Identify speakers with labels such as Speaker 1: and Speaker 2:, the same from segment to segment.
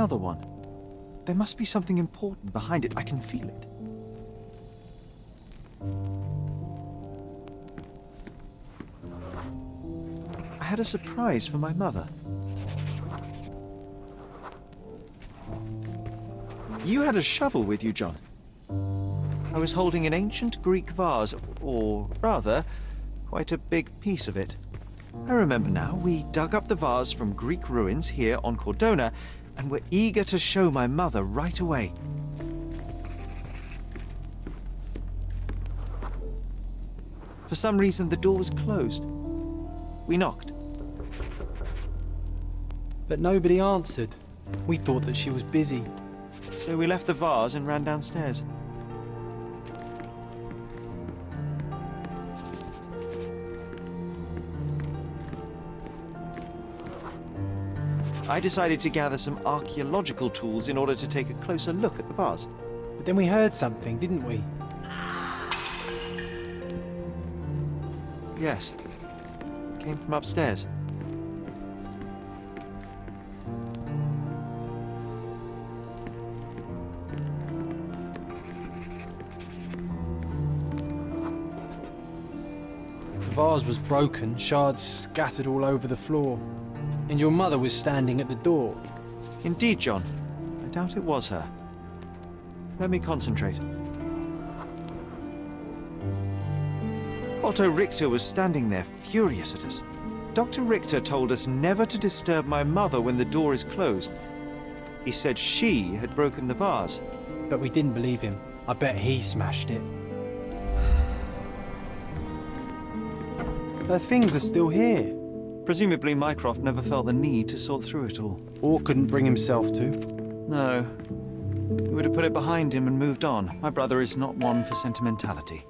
Speaker 1: another one. There must be something important behind it. I can feel it. I had a surprise for my mother. You had a shovel with you, John. I was holding an ancient Greek vase, or rather, quite a big piece of it. I remember now, we dug up the vase from Greek ruins here on Cordona, and were eager to show my mother right away. For some reason, the door was closed. We knocked.
Speaker 2: But nobody answered. We thought that she was busy.
Speaker 1: So we left the vase and ran downstairs. I decided to gather some archaeological tools in order to take a closer look at the vase.
Speaker 2: But then we heard something, didn't we?
Speaker 1: Yes. It came from upstairs.
Speaker 2: The vase was broken, shards scattered all over the floor. And your mother was standing at the door.
Speaker 1: Indeed, John. I doubt it was her. Let me concentrate. Otto Richter was standing there, furious at us. Dr. Richter told us never to disturb my mother when the door is closed. He said she had broken the vase.
Speaker 2: But we didn't believe him. I bet he smashed it. Her things are still here.
Speaker 1: Presumably Mycroft never felt the need to sort through it all.
Speaker 2: Or couldn't bring himself to.
Speaker 1: No. He would have put it behind him and moved on. My brother is not one for sentimentality.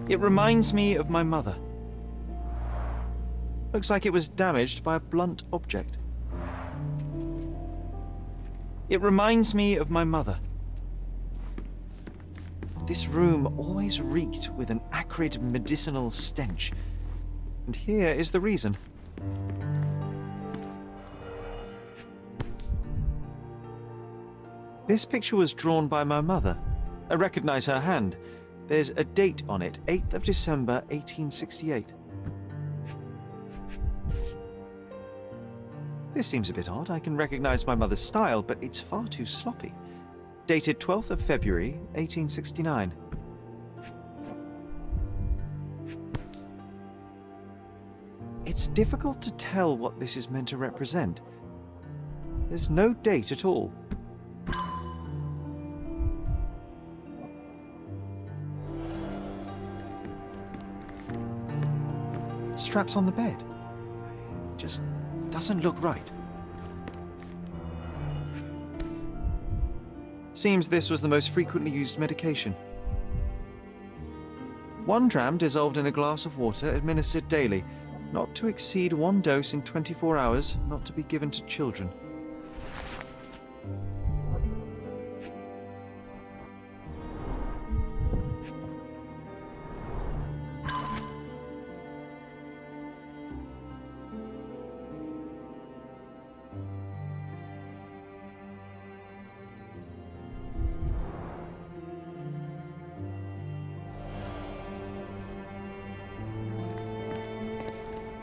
Speaker 1: It reminds me of my mother. Looks like it was damaged by a blunt object. It reminds me of my mother. This room always reeked with an acrid medicinal stench. And here is the reason. This picture was drawn by my mother. I recognize her hand. There's a date on it, 8th of December, 1868. This seems a bit odd. I can recognize my mother's style, but it's far too sloppy. Dated 12th of February, 1869. It's difficult to tell what this is meant to represent. There's no date at all. Straps on the bed. Just doesn't look right. Seems this was the most frequently used medication. 1 dram dissolved in a glass of water administered daily, not to exceed 1 dose in 24 hours, not to be given to children.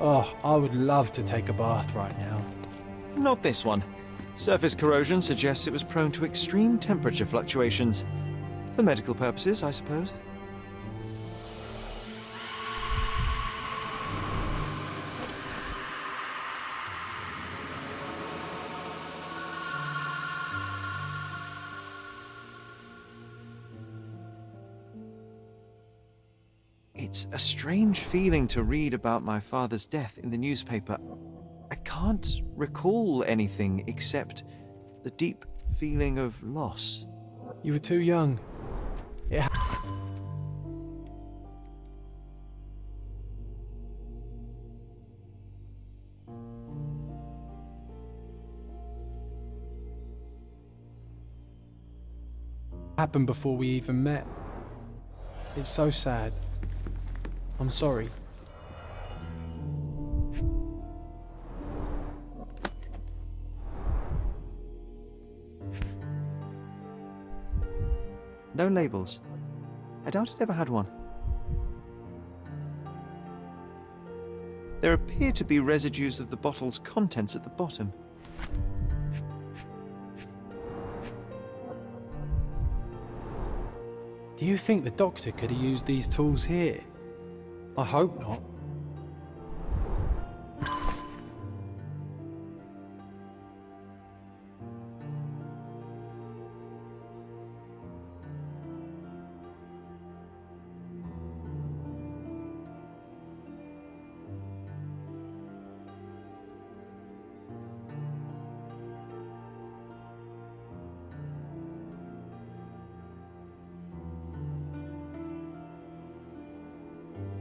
Speaker 2: Oh, I would love to take a bath right now.
Speaker 1: Not this one. Surface corrosion suggests it was prone to extreme temperature fluctuations. For medical purposes, I suppose. It's a strange feeling to read about my father's death in the newspaper. I can't recall anything except the deep feeling of loss.
Speaker 2: You were too young. It happened before we even met. It's so sad. I'm sorry.
Speaker 1: No labels. I doubt it ever had one. There appear to be residues of the bottle's contents at the bottom.
Speaker 2: Do you think the doctor could have used these tools here? I hope not.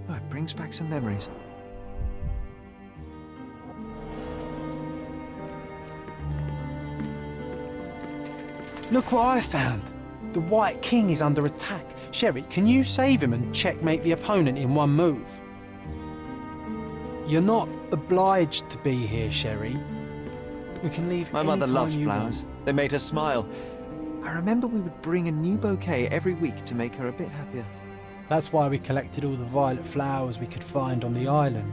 Speaker 1: Oh, it brings back some memories.
Speaker 2: Look what I found! The White King is under attack. Sherry, can you save him and checkmate the opponent in one move? You're not obliged to be here, Sherry. We can leave
Speaker 1: My mother
Speaker 2: anytime
Speaker 1: loved
Speaker 2: you
Speaker 1: flowers. They made her smile. I remember we would bring a new bouquet every week to make her a bit happier.
Speaker 2: That's why we collected all the violet flowers we could find on the island.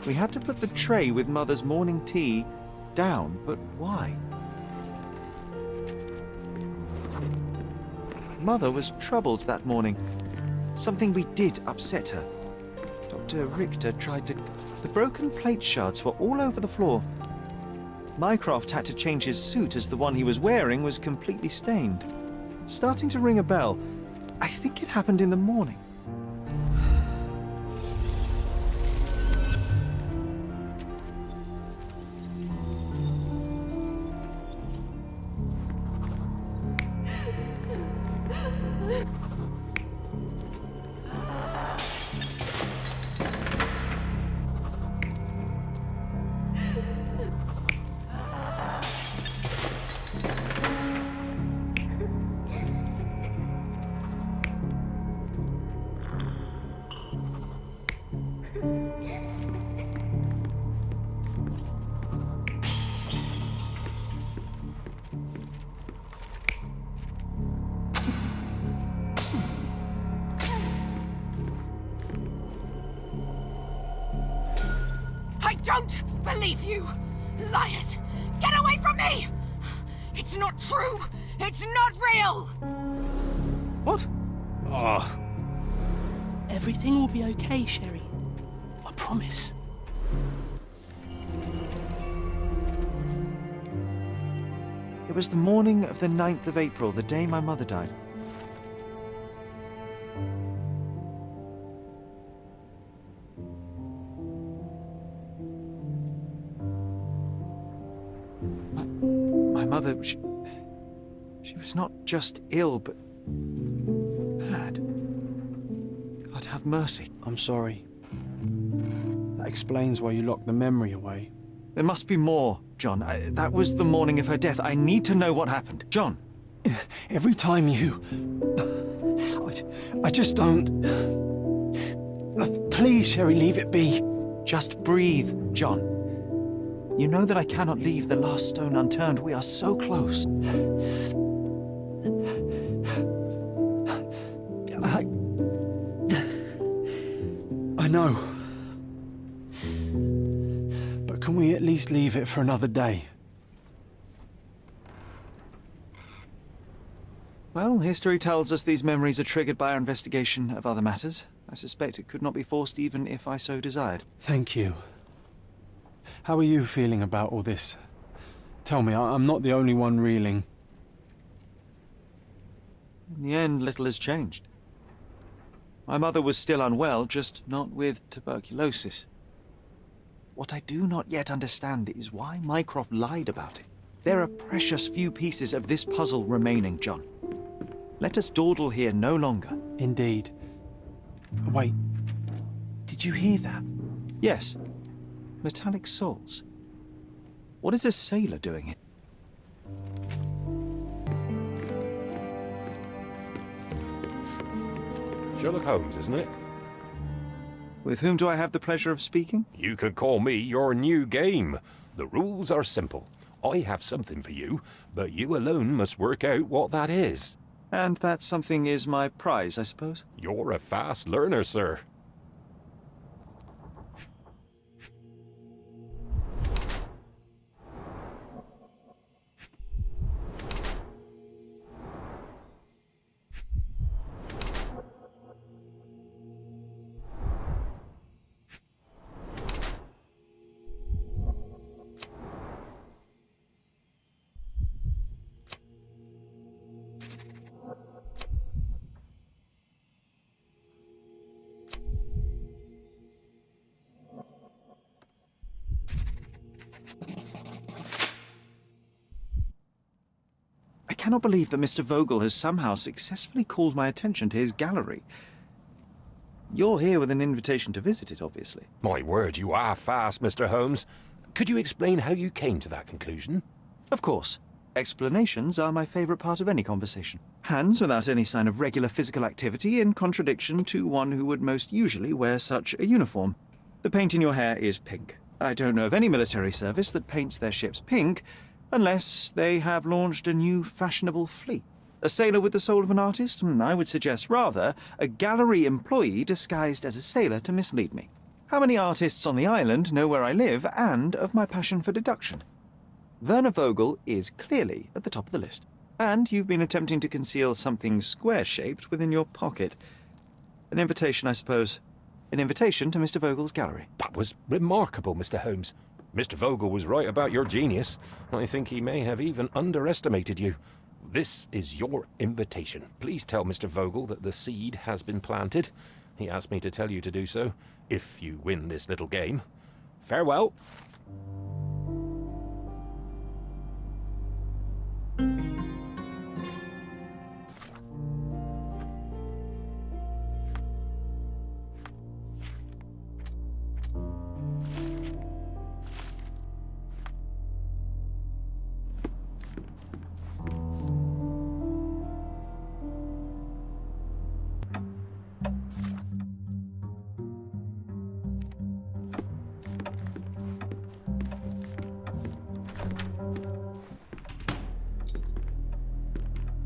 Speaker 1: We had to put the tray with Mother's morning tea down, but why? Mother was troubled that morning. Something we did upset her. Dr. Richter tried to... The broken plate shards were all over the floor. Mycroft had to change his suit as the one he was wearing was completely stained. It's starting to ring a bell. I think it happened in the morning.
Speaker 3: I don't believe you! Liars! Get away from me! It's not true! It's not real!
Speaker 1: What? Oh.
Speaker 4: Everything will be okay, Sherry. I promise.
Speaker 1: It was the morning of the 9th of April, the day my mother died. My mother, she was not just ill, but mad. God have mercy.
Speaker 2: I'm sorry. That explains why you locked the memory away.
Speaker 1: There must be more, John. That was the morning of her death. I need to know what happened. John!
Speaker 2: Every time you... I just don't... Please, Sherry, leave it be.
Speaker 1: Just breathe, John. You know that I cannot leave the last stone unturned. We are so close.
Speaker 2: I know. But can we at least leave it for another day?
Speaker 1: Well, history tells us these memories are triggered by our investigation of other matters. I suspect it could not be forced even if I so desired.
Speaker 2: Thank you. How are you feeling about all this? Tell me, I'm not the only one reeling.
Speaker 1: In the end, little has changed. My mother was still unwell, just not with tuberculosis. What I do not yet understand is why Mycroft lied about it. There are precious few pieces of this puzzle remaining, John. Let us dawdle here no longer.
Speaker 2: Indeed. Wait, did you hear that?
Speaker 1: Yes. Metallic souls. What is this sailor doing here?
Speaker 5: Sherlock Holmes, isn't it?
Speaker 1: With whom do I have the pleasure of speaking?
Speaker 5: You can call me your new game. The rules are simple. I have something for you, but you alone must work out what that is.
Speaker 1: And that something is my prize, I suppose?
Speaker 5: You're a fast learner, sir.
Speaker 1: I cannot believe that Mr. Vogel has somehow successfully called my attention to his gallery. You're here with an invitation to visit it, obviously.
Speaker 5: My word, you are fast, Mr. Holmes. Could you explain how you came to that conclusion?
Speaker 1: Of course. Explanations are my favorite part of any conversation. Hands without any sign of regular physical activity, in contradiction to one who would most usually wear such a uniform. The paint in your hair is pink. I don't know of any military service that paints their ships pink, unless they have launched a new fashionable fleet. A sailor with the soul of an artist? I would suggest rather a gallery employee disguised as a sailor to mislead me. How many artists on the island know where I live and of my passion for deduction? Werner Vogel is clearly at the top of the list. And you've been attempting to conceal something square-shaped within your pocket. An invitation, I suppose. An invitation to Mr. Vogel's gallery.
Speaker 5: That was remarkable, Mr. Holmes. Mr. Vogel was right about your genius. I think he may have even underestimated you. This is your invitation. Please tell Mr. Vogel that the seed has been planted. He asked me to tell you to do so, if you win this little game. Farewell.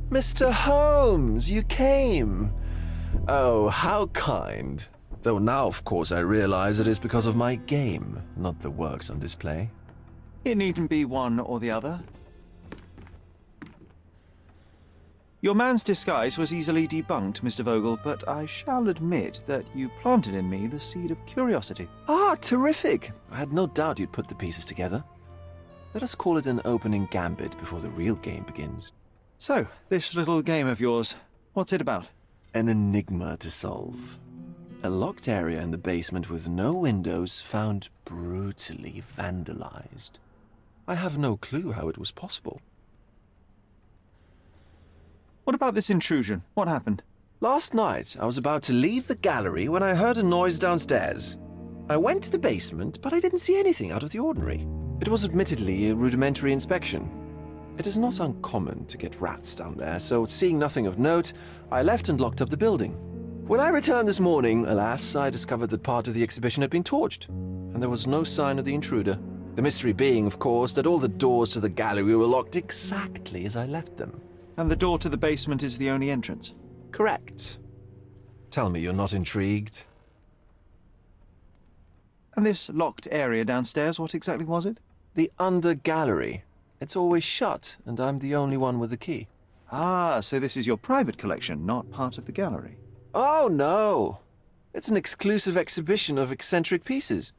Speaker 6: Mr. Holmes, you came! Oh, how kind. Though now, of course, I realize it is because of my game, not the works on display.
Speaker 1: It needn't be one or the other. Your man's disguise was easily debunked, Mr. Vogel, but I shall admit that you planted in me the seed of curiosity.
Speaker 6: Ah, terrific! I had no doubt you'd put the pieces together. Let us call it an opening gambit before the real game begins.
Speaker 1: So, this little game of yours, what's it about?
Speaker 6: An enigma to solve. A locked area in the basement with no windows found brutally vandalized. I have no clue how it was possible.
Speaker 1: What about this intrusion? What happened?
Speaker 6: Last night, I was about to leave the gallery when I heard a noise downstairs. I went to the basement, but I didn't see anything out of the ordinary. It was admittedly a rudimentary inspection. It is not uncommon to get rats down there, so seeing nothing of note, I left and locked up the building. When I returned this morning, alas, I discovered that part of the exhibition had been torched, and there was no sign of the intruder. The mystery being, of course, that all the doors to the gallery were locked exactly as I left them.
Speaker 1: And the door to the basement is the only entrance?
Speaker 6: Correct. Tell me you're not intrigued.
Speaker 1: And this locked area downstairs, what exactly was it?
Speaker 6: The under gallery. It's always shut, and I'm the only one with the key.
Speaker 1: Ah, so this is your private collection, not part of the gallery.
Speaker 6: Oh, no. It's an exclusive exhibition of eccentric pieces.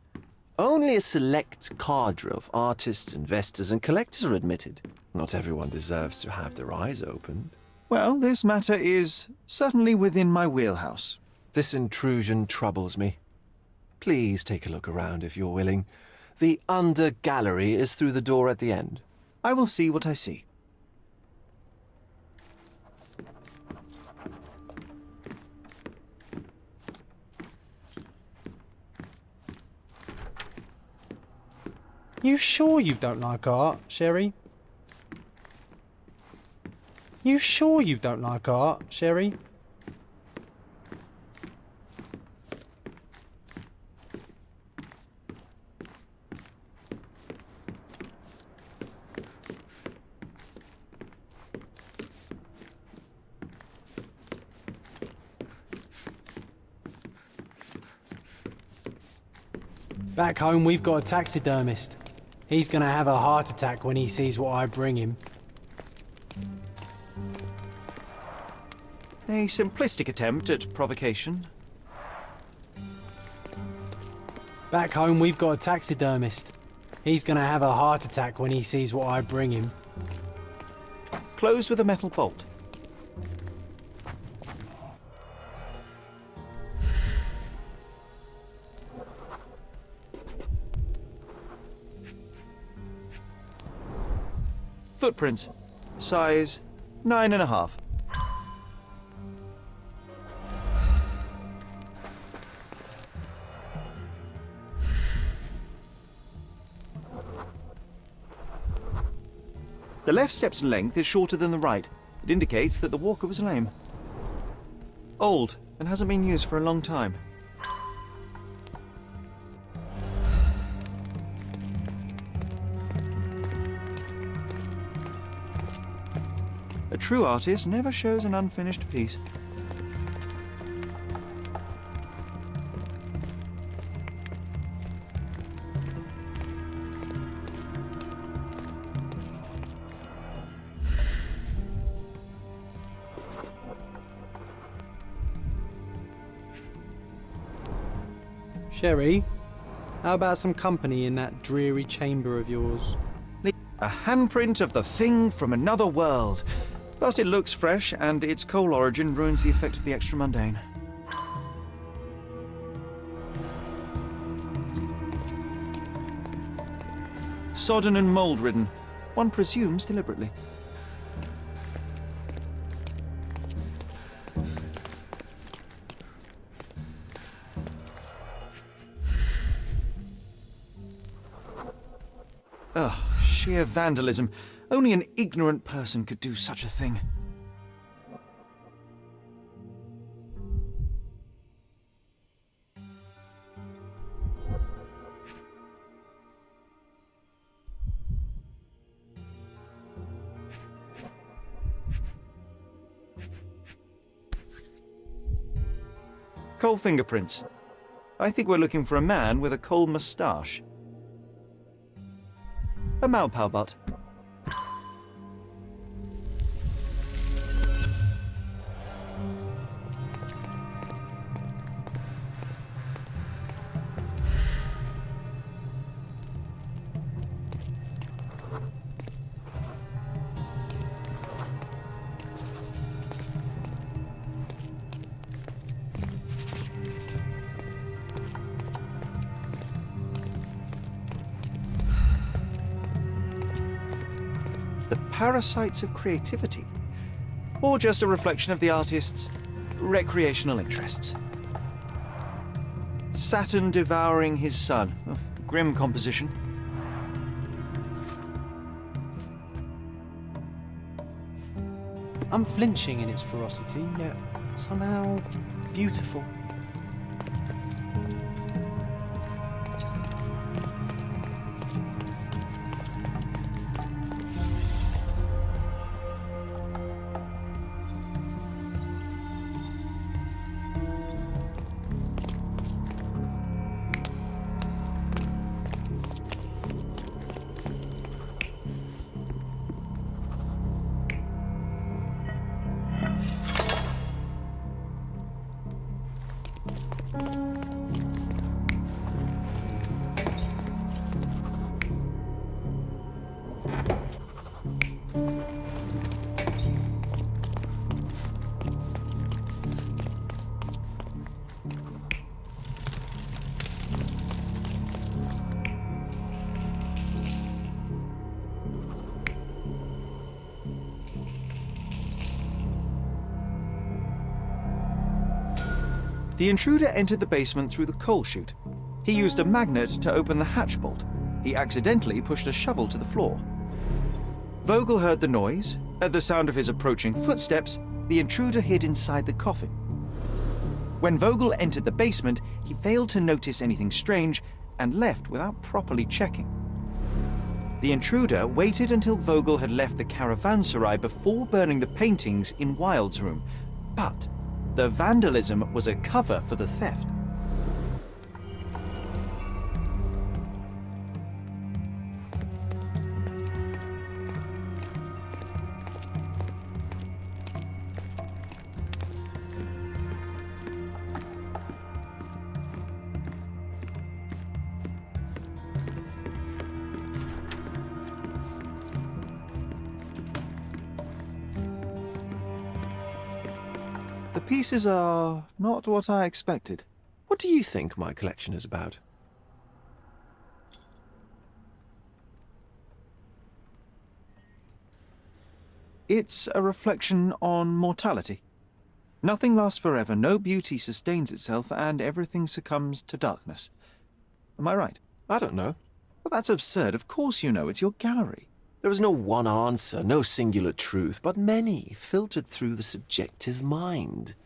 Speaker 6: Only a select cadre of artists, investors, and collectors are admitted. Not everyone deserves to have their eyes opened.
Speaker 1: Well, this matter is certainly within my wheelhouse.
Speaker 6: This intrusion troubles me. Please take a look around if you're willing. The under gallery is through the door at the end.
Speaker 1: I will see what I see.
Speaker 2: You sure you don't like art, Sherry? You sure you don't like art, Sherry? Back home, we've got a taxidermist. He's gonna have a heart attack when he sees what I bring him.
Speaker 1: A simplistic attempt at provocation.
Speaker 2: Back home, we've got a taxidermist. He's gonna have a heart attack when he sees what I bring him.
Speaker 1: Closed with a metal bolt. Footprints. Size 9.5. The left step's length is shorter than the right. It indicates that the walker was lame. Old, and hasn't been used for a long time. A true artist never shows an unfinished piece.
Speaker 2: Sherry, how about some company in that dreary chamber of yours?
Speaker 1: A handprint of the thing from another world. But it looks fresh, and its coal origin ruins the effect of the extra mundane. Sodden and mold-ridden. One presumes deliberately. Ugh, sheer vandalism. Only an ignorant person could do such a thing. Coal fingerprints. I think we're looking for a man with a coal moustache. A Maupau butt. The parasites of creativity, or just a reflection of the artist's recreational interests. Saturn devouring his sun. Oh, grim composition.
Speaker 2: Unflinching in its ferocity, yet somehow beautiful.
Speaker 1: The intruder entered the basement through the coal chute. He used a magnet to open the hatch bolt. He accidentally pushed a shovel to the floor. Vogel heard the noise. At the sound of his approaching footsteps, the intruder hid inside the coffin. When Vogel entered the basement, he failed to notice anything strange and left without properly checking. The intruder waited until Vogel had left the caravanserai before burning the paintings in Wilde's room, but the vandalism was a cover for the theft. The pieces are not what I expected.
Speaker 6: What do you think my collection is about?
Speaker 1: It's a reflection on mortality. Nothing lasts forever, no beauty sustains itself, and everything succumbs to darkness. Am I right?
Speaker 6: I don't know.
Speaker 1: Well, that's absurd. Of course you know. It's your gallery.
Speaker 6: There is no one answer, no singular truth, but many filtered through the subjective mind.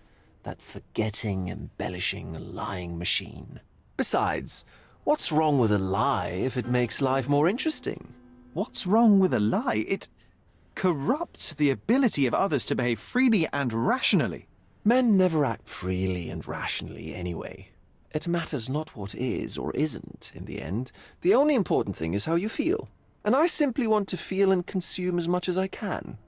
Speaker 6: That forgetting, embellishing, lying machine. Besides, what's wrong with a lie if it makes life more interesting?
Speaker 1: What's wrong with a lie? It corrupts the ability of others to behave freely and rationally.
Speaker 6: Men never act freely and rationally anyway. It matters not what is or isn't in the end. The only important thing is how you feel. And I simply want to feel and consume as much as I can.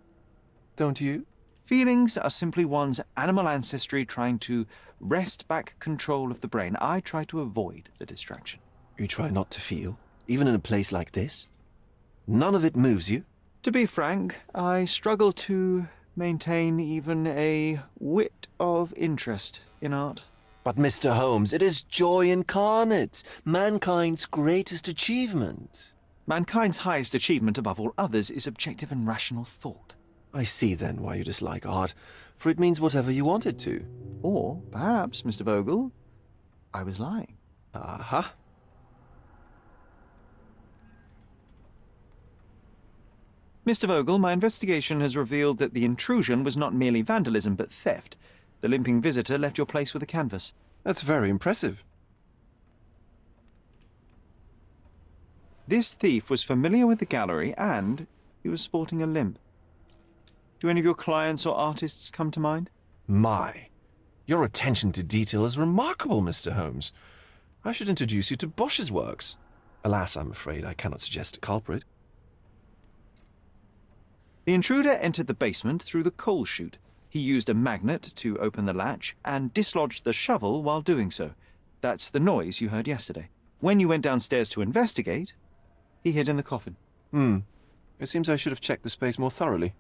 Speaker 6: Don't you?
Speaker 1: Feelings are simply one's animal ancestry trying to wrest back control of the brain. I try to avoid the distraction.
Speaker 6: You try not to feel, even in a place like this? None of it moves you?
Speaker 1: To be frank, I struggle to maintain even a whit of interest in art.
Speaker 6: But Mr. Holmes, it is joy incarnate, mankind's greatest achievement.
Speaker 1: Mankind's highest achievement above all others is objective and rational thought.
Speaker 6: I see then why you dislike art, for it means whatever you want it to.
Speaker 1: Or perhaps, Mr. Vogel, I was lying.
Speaker 6: Aha.
Speaker 1: Mr. Vogel, my investigation has revealed that the intrusion was not merely vandalism but theft. The limping visitor left your place with a canvas.
Speaker 6: That's very impressive.
Speaker 1: This thief was familiar with the gallery and he was sporting a limp. Do any of your clients or artists come to mind?
Speaker 6: My, your attention to detail is remarkable, Mr. Holmes. I should introduce you to Bosch's works. Alas, I'm afraid I cannot suggest a culprit.
Speaker 1: The intruder entered the basement through the coal chute. He used a magnet to open the latch and dislodged the shovel while doing so. That's the noise you heard yesterday. When you went downstairs to investigate, he hid in the coffin.
Speaker 6: It seems I should have checked the space more thoroughly.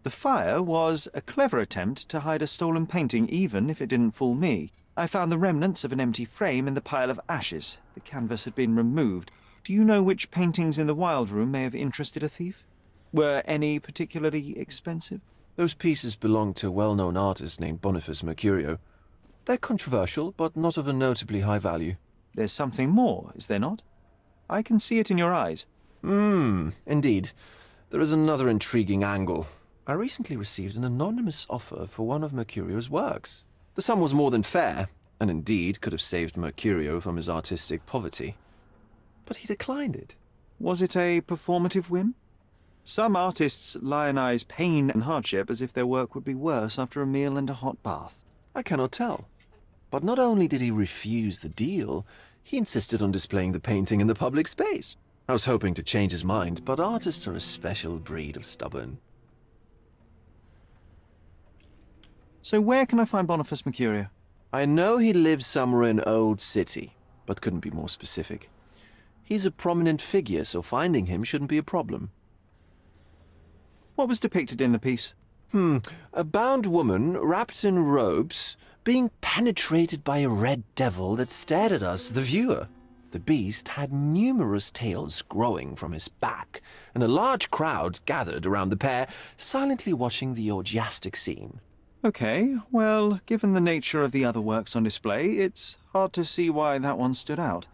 Speaker 1: The fire was a clever attempt to hide a stolen painting, even if it didn't fool me. I found the remnants of an empty frame in the pile of ashes. The canvas had been removed. Do you know which paintings in the Wild Room may have interested a thief? Were any particularly expensive?
Speaker 6: Those pieces belong to a well-known artist named Boniface Mercurio. They're controversial, but not of a notably high value.
Speaker 1: There's something more, is there not? I can see it in your eyes.
Speaker 6: Indeed. There is another intriguing angle. I recently received an anonymous offer for one of Mercurio's works. The sum was more than fair, and indeed could have saved Mercurio from his artistic poverty. But he declined it.
Speaker 1: Was it a performative whim? Some artists lionize pain and hardship as if their work would be worse after a meal and a hot bath.
Speaker 6: I cannot tell. But not only did he refuse the deal, he insisted on displaying the painting in the public space. I was hoping to change his mind, but artists are a special breed of stubborn.
Speaker 1: So where can I find Boniface Mercurio?
Speaker 6: I know he lives somewhere in Old City, but couldn't be more specific. He's a prominent figure, so finding him shouldn't be a problem.
Speaker 1: What was depicted in the piece?
Speaker 6: A bound woman, wrapped in robes, being penetrated by a red devil that stared at us, the viewer. The beast had numerous tails growing from his back, and a large crowd gathered around the pair, silently watching the orgiastic scene.
Speaker 1: Okay, well, given the nature of the other works on display, it's hard to see why that one stood out.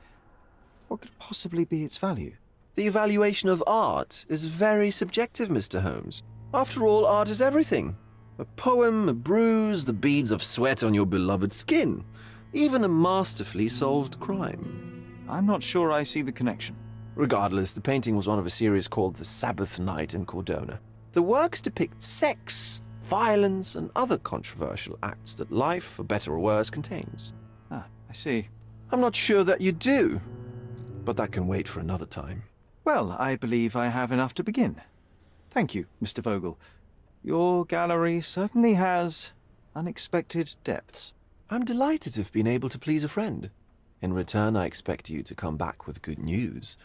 Speaker 1: What could possibly be its value?
Speaker 6: The evaluation of art is very subjective, Mr. Holmes. After all, art is everything. A poem, a bruise, the beads of sweat on your beloved skin. Even a masterfully solved crime.
Speaker 1: I'm not sure I see the connection.
Speaker 6: Regardless, the painting was one of a series called The Sabbath Night in Cordona. The works depict sex, violence, and other controversial acts that life, for better or worse, contains.
Speaker 1: Ah, I see.
Speaker 6: I'm not sure that you do, but that can wait for another time.
Speaker 1: Well, I believe I have enough to begin. Thank you, Mr. Vogel. Your gallery certainly has unexpected depths.
Speaker 6: I'm delighted to have been able to please a friend. In return, I expect you to come back with good news.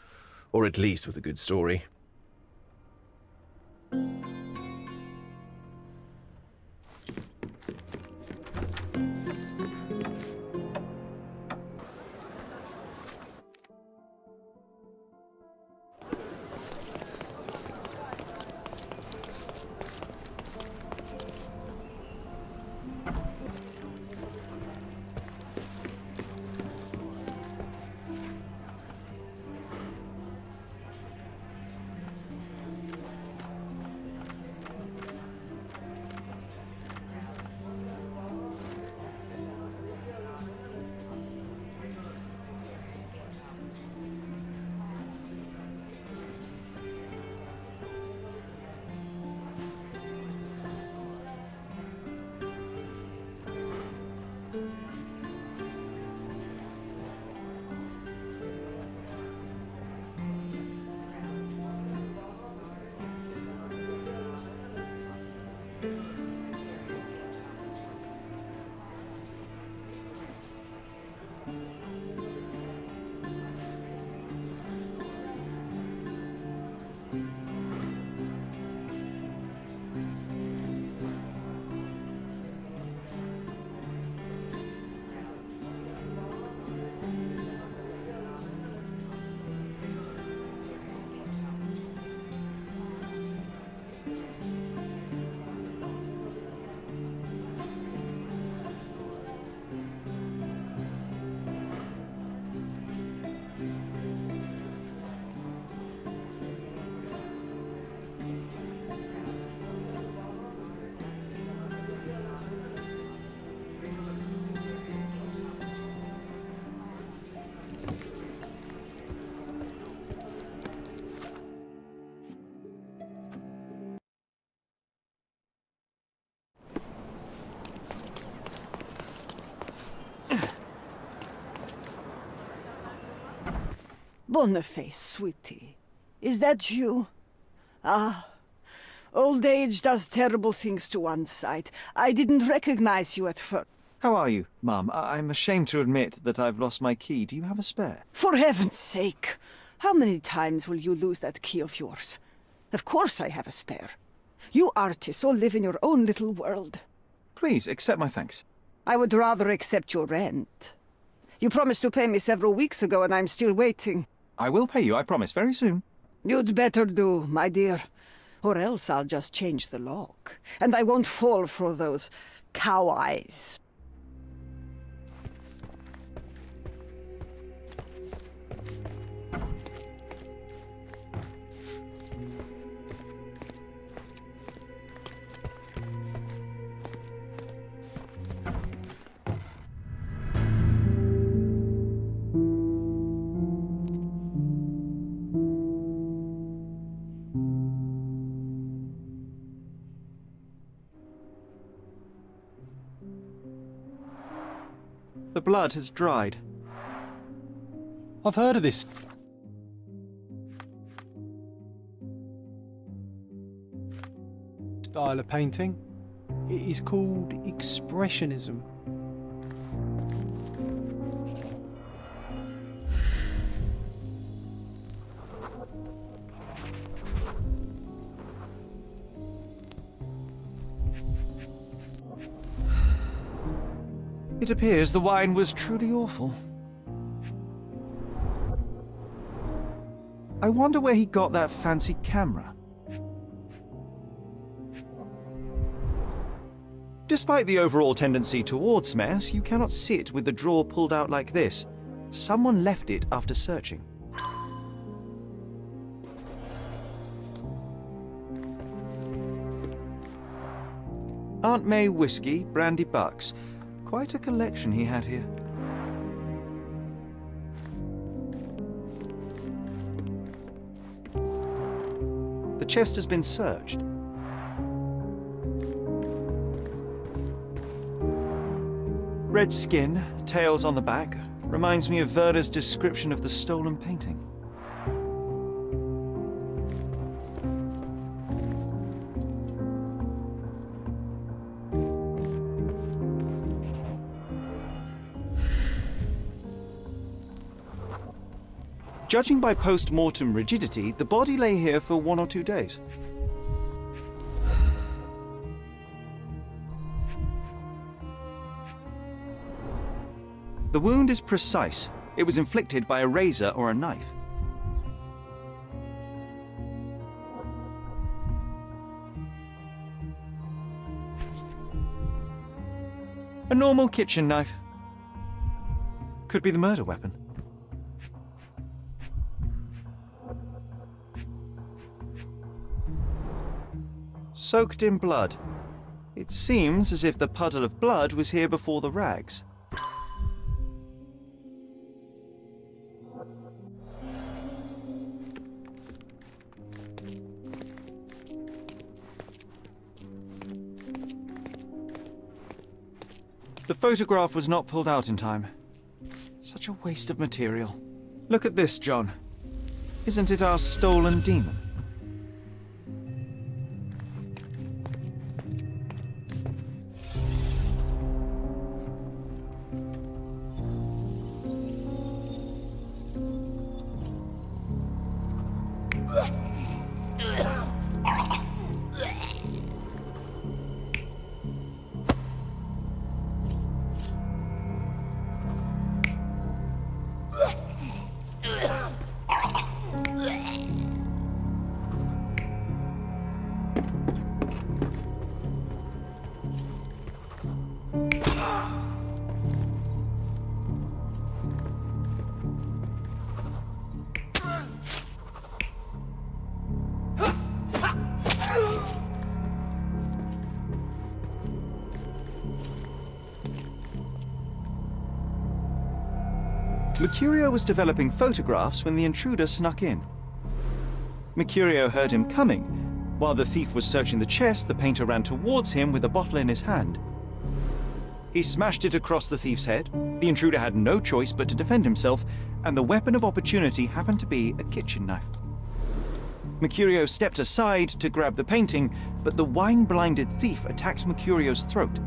Speaker 6: Or at least with a good story.
Speaker 3: Boniface, sweetie. Is that you? Ah, old age does terrible things to one's sight. I didn't recognize you at first.
Speaker 1: How are you, Mum? I'm ashamed to admit that I've lost my key. Do you have a spare?
Speaker 3: For heaven's sake! How many times will you lose that key of yours? Of course I have a spare. You artists all live in your own little world.
Speaker 1: Please, accept my thanks.
Speaker 3: I would rather accept your rent. You promised to pay me several weeks ago, and I'm still waiting.
Speaker 1: I will pay you, I promise, very soon.
Speaker 3: You'd better do, my dear. Or else I'll just change the lock. And I won't fall for those cow eyes.
Speaker 1: The blood has dried.
Speaker 2: I've heard of this style of painting. It is called expressionism.
Speaker 1: It appears the wine was truly awful. I wonder where he got that fancy camera. Despite the overall tendency towards mess, you cannot sit with the drawer pulled out like this. Someone left it after searching. Aunt May whiskey, brandy bucks. Quite a collection he had here. The chest has been searched. Red skin, tails on the back, reminds me of Werder's description of the stolen painting. Judging by post-mortem rigidity, the body lay here for 1 or 2 days. The wound is precise. It was inflicted by a razor or a knife. A normal kitchen knife. Could be the murder weapon. Soaked in blood. It seems as if the puddle of blood was here before the rags. The photograph was not pulled out in time. Such a waste of material. Look at this, John. Isn't it our stolen demon? Mercurio was developing photographs when the intruder snuck in. Mercurio heard him coming. While the thief was searching the chest, the painter ran towards him with a bottle in his hand. He smashed it across the thief's head. The intruder had no choice but to defend himself, and the weapon of opportunity happened to be a kitchen knife. Mercurio stepped aside to grab the painting, but the wine-blinded thief attacked Mercurio's throat.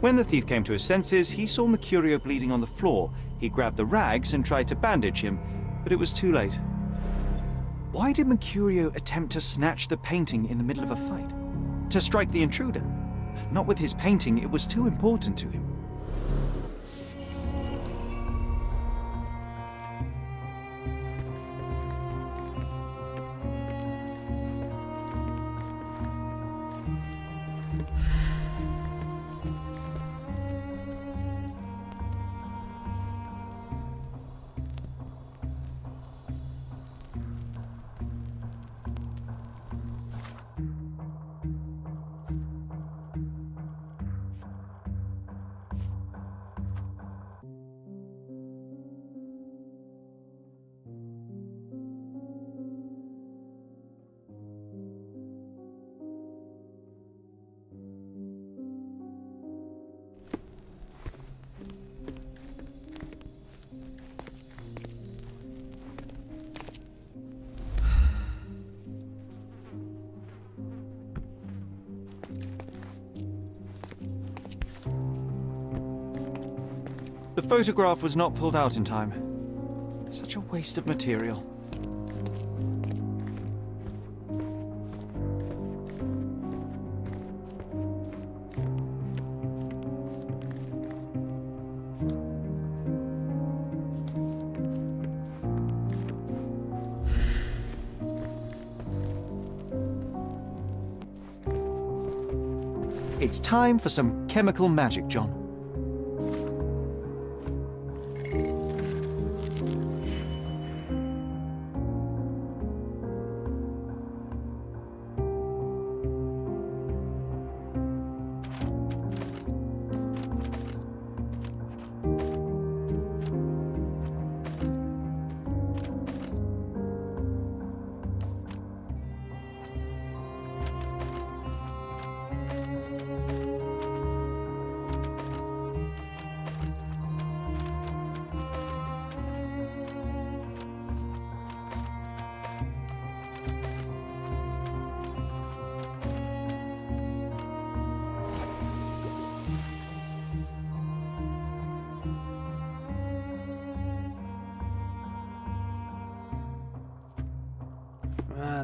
Speaker 1: When the thief came to his senses, he saw Mercurio bleeding on the floor. He grabbed the rags and tried to bandage him, but it was too late. Why did Mercurio attempt to snatch the painting in the middle of a fight? To strike the intruder? Not with his painting, it was too important to him. The photograph was not pulled out in time. Such a waste of material. It's time for some chemical magic, John.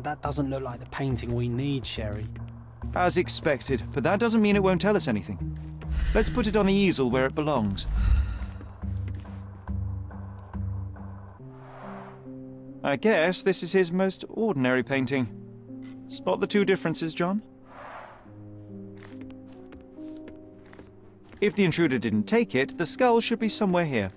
Speaker 2: That doesn't look like the painting we need, Sherry.
Speaker 1: As expected, but that doesn't mean it won't tell us anything. Let's put it on the easel where it belongs. I guess this is his most ordinary painting. Spot the two differences, John? If the intruder didn't take it, the skull should be somewhere here.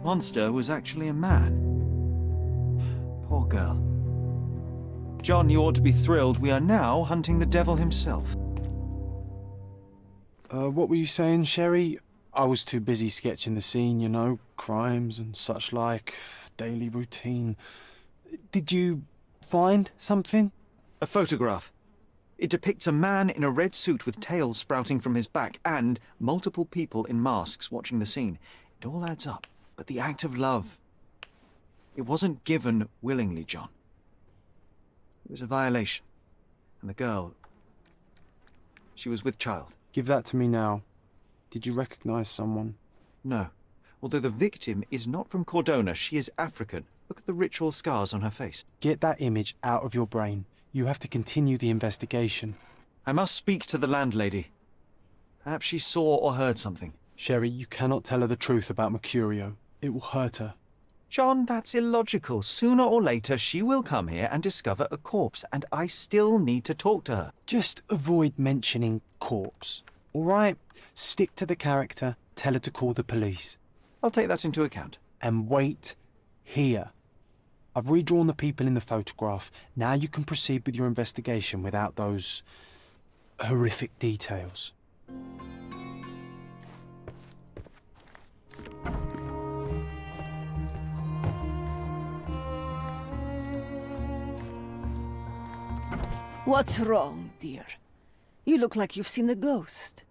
Speaker 1: Monster was actually a man. Poor girl. John, you ought to be thrilled. We are now hunting the devil himself.
Speaker 2: What were you saying, Sherry? I was too busy sketching the scene, you know, crimes and such like, daily routine. Did you find something?
Speaker 1: A photograph. It depicts a man in a red suit with tails sprouting from his back and multiple people in masks watching the scene. It all adds up. But the act of love, it wasn't given willingly, John. It was a violation. And the girl, she was with child.
Speaker 2: Give that to me now. Did you recognize someone?
Speaker 1: No. Although the victim is not from Cordona, she is African. Look at the ritual scars on her face.
Speaker 2: Get that image out of your brain. You have to continue the investigation.
Speaker 1: I must speak to the landlady. Perhaps she saw or heard something.
Speaker 2: Sherry, you cannot tell her the truth about Mercurio. It will hurt her.
Speaker 1: John, that's illogical. Sooner or later, she will come here and discover a corpse, and I still need to talk to her.
Speaker 2: Just avoid mentioning corpse, all right? Stick to the character, tell her to call the police.
Speaker 1: I'll take that into account.
Speaker 2: And wait here. I've redrawn the people in the photograph. Now you can proceed with your investigation without those horrific details.
Speaker 3: What's wrong, dear? You look like you've seen a ghost.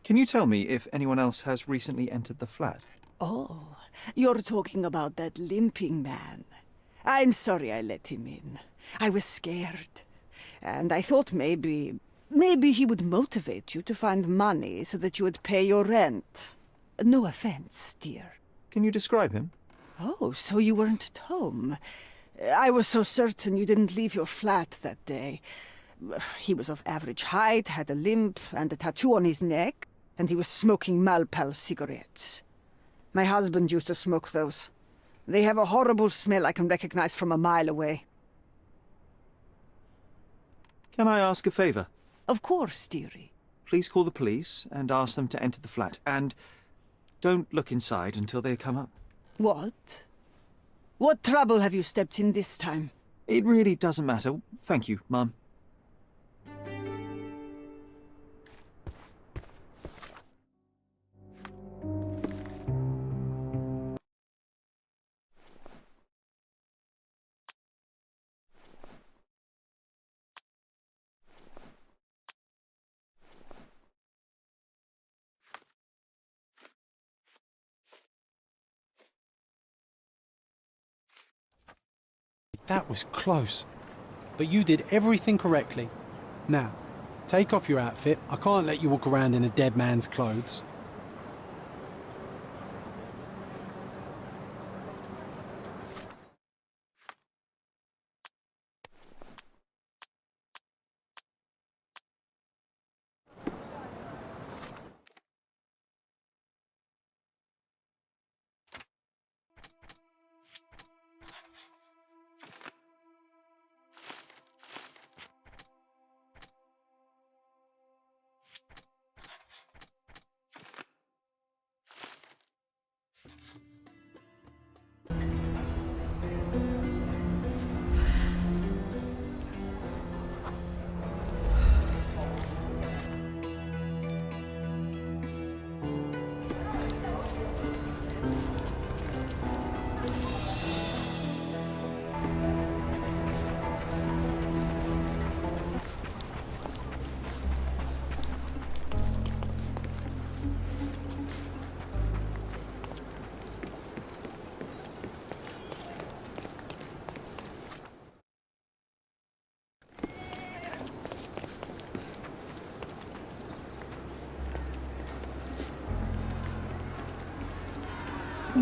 Speaker 1: Can you tell me if anyone else has recently entered the flat?
Speaker 3: Oh, you're talking about that limping man. I'm sorry I let him in. I was scared. And I thought maybe he would motivate you to find money so that you would pay your rent. No offense, dear.
Speaker 1: Can you describe him?
Speaker 3: Oh, so you weren't at home. I was so certain you didn't leave your flat that day. He was of average height, had a limp and a tattoo on his neck, and he was smoking Malpal cigarettes. My husband used to smoke those. They have a horrible smell I can recognize from a mile away.
Speaker 1: Can I ask a favor?
Speaker 3: Of course, dearie.
Speaker 1: Please call the police and ask them to enter the flat, and don't look inside until they come up.
Speaker 3: What? What trouble have you stepped in this time?
Speaker 1: It really doesn't matter. Thank you, Mum.
Speaker 2: That was close. But you did everything correctly. Now, take off your outfit. I can't let you walk around in a dead man's clothes.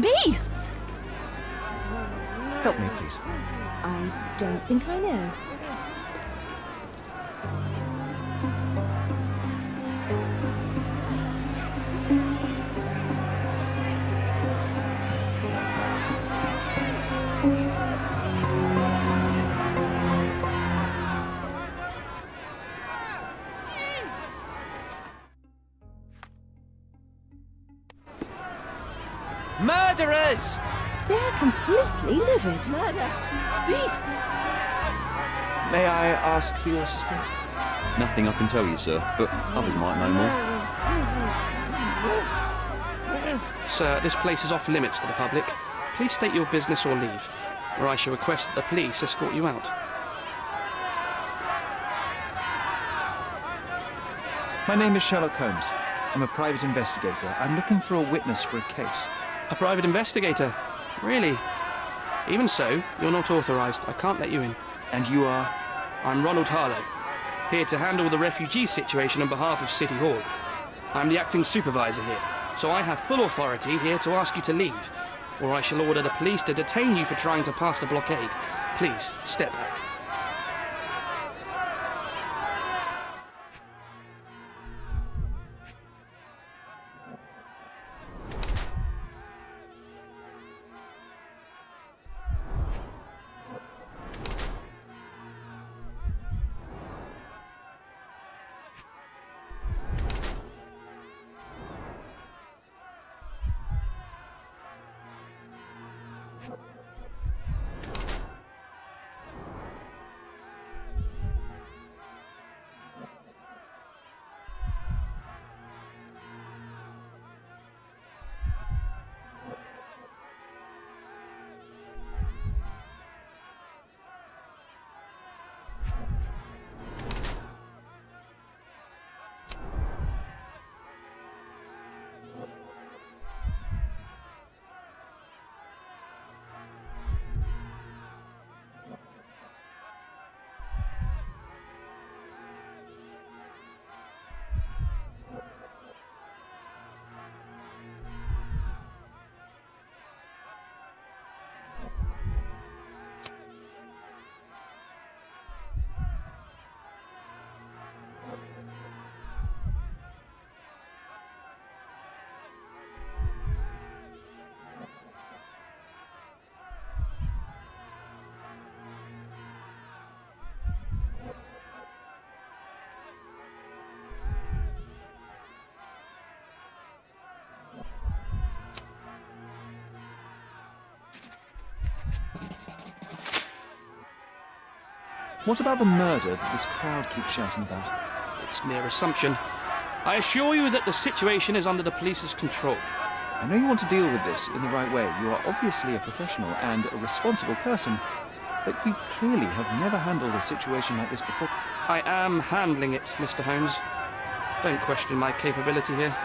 Speaker 7: Beasts!
Speaker 1: Help me, please.
Speaker 7: I don't think I know.
Speaker 1: Murderers!
Speaker 7: They're completely livid. Murder! Beasts!
Speaker 1: May I ask for your assistance?
Speaker 8: Nothing I can tell you, sir, but others might know more.
Speaker 4: Sir, this place is off limits to the public. Please state your business or leave, or I shall request that the police escort you out.
Speaker 1: My name is Sherlock Holmes. I'm a private investigator. I'm looking for a witness for a case.
Speaker 4: A private investigator? Really? Even so, you're not authorised. I can't let you in.
Speaker 1: And you are?
Speaker 4: I'm Ronald Harlow, here to handle the refugee situation on behalf of City Hall. I'm the acting supervisor here, so I have full authority here to ask you to leave, or I shall order the police to detain you for trying to pass the blockade. Please, step back.
Speaker 1: What about the murder that this crowd keeps shouting about?
Speaker 4: It's mere assumption. I assure you that the situation is under the police's control.
Speaker 1: I know you want to deal with this in the right way. You are obviously a professional and a responsible person, but you clearly have never handled a situation like this before.
Speaker 4: I am handling it, Mr. Holmes. Don't question my capability here.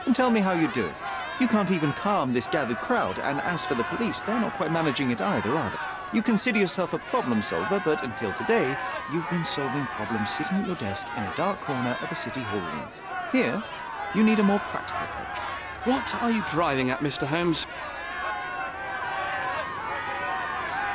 Speaker 1: And tell me how you do it. You can't even calm this gathered crowd, and as for the police, they're not quite managing it either, are they? You consider yourself a problem solver, but until today, you've been solving problems sitting at your desk in a dark corner of a city hall room. Here, you need a more practical approach.
Speaker 4: What are you driving at, Mr. Holmes?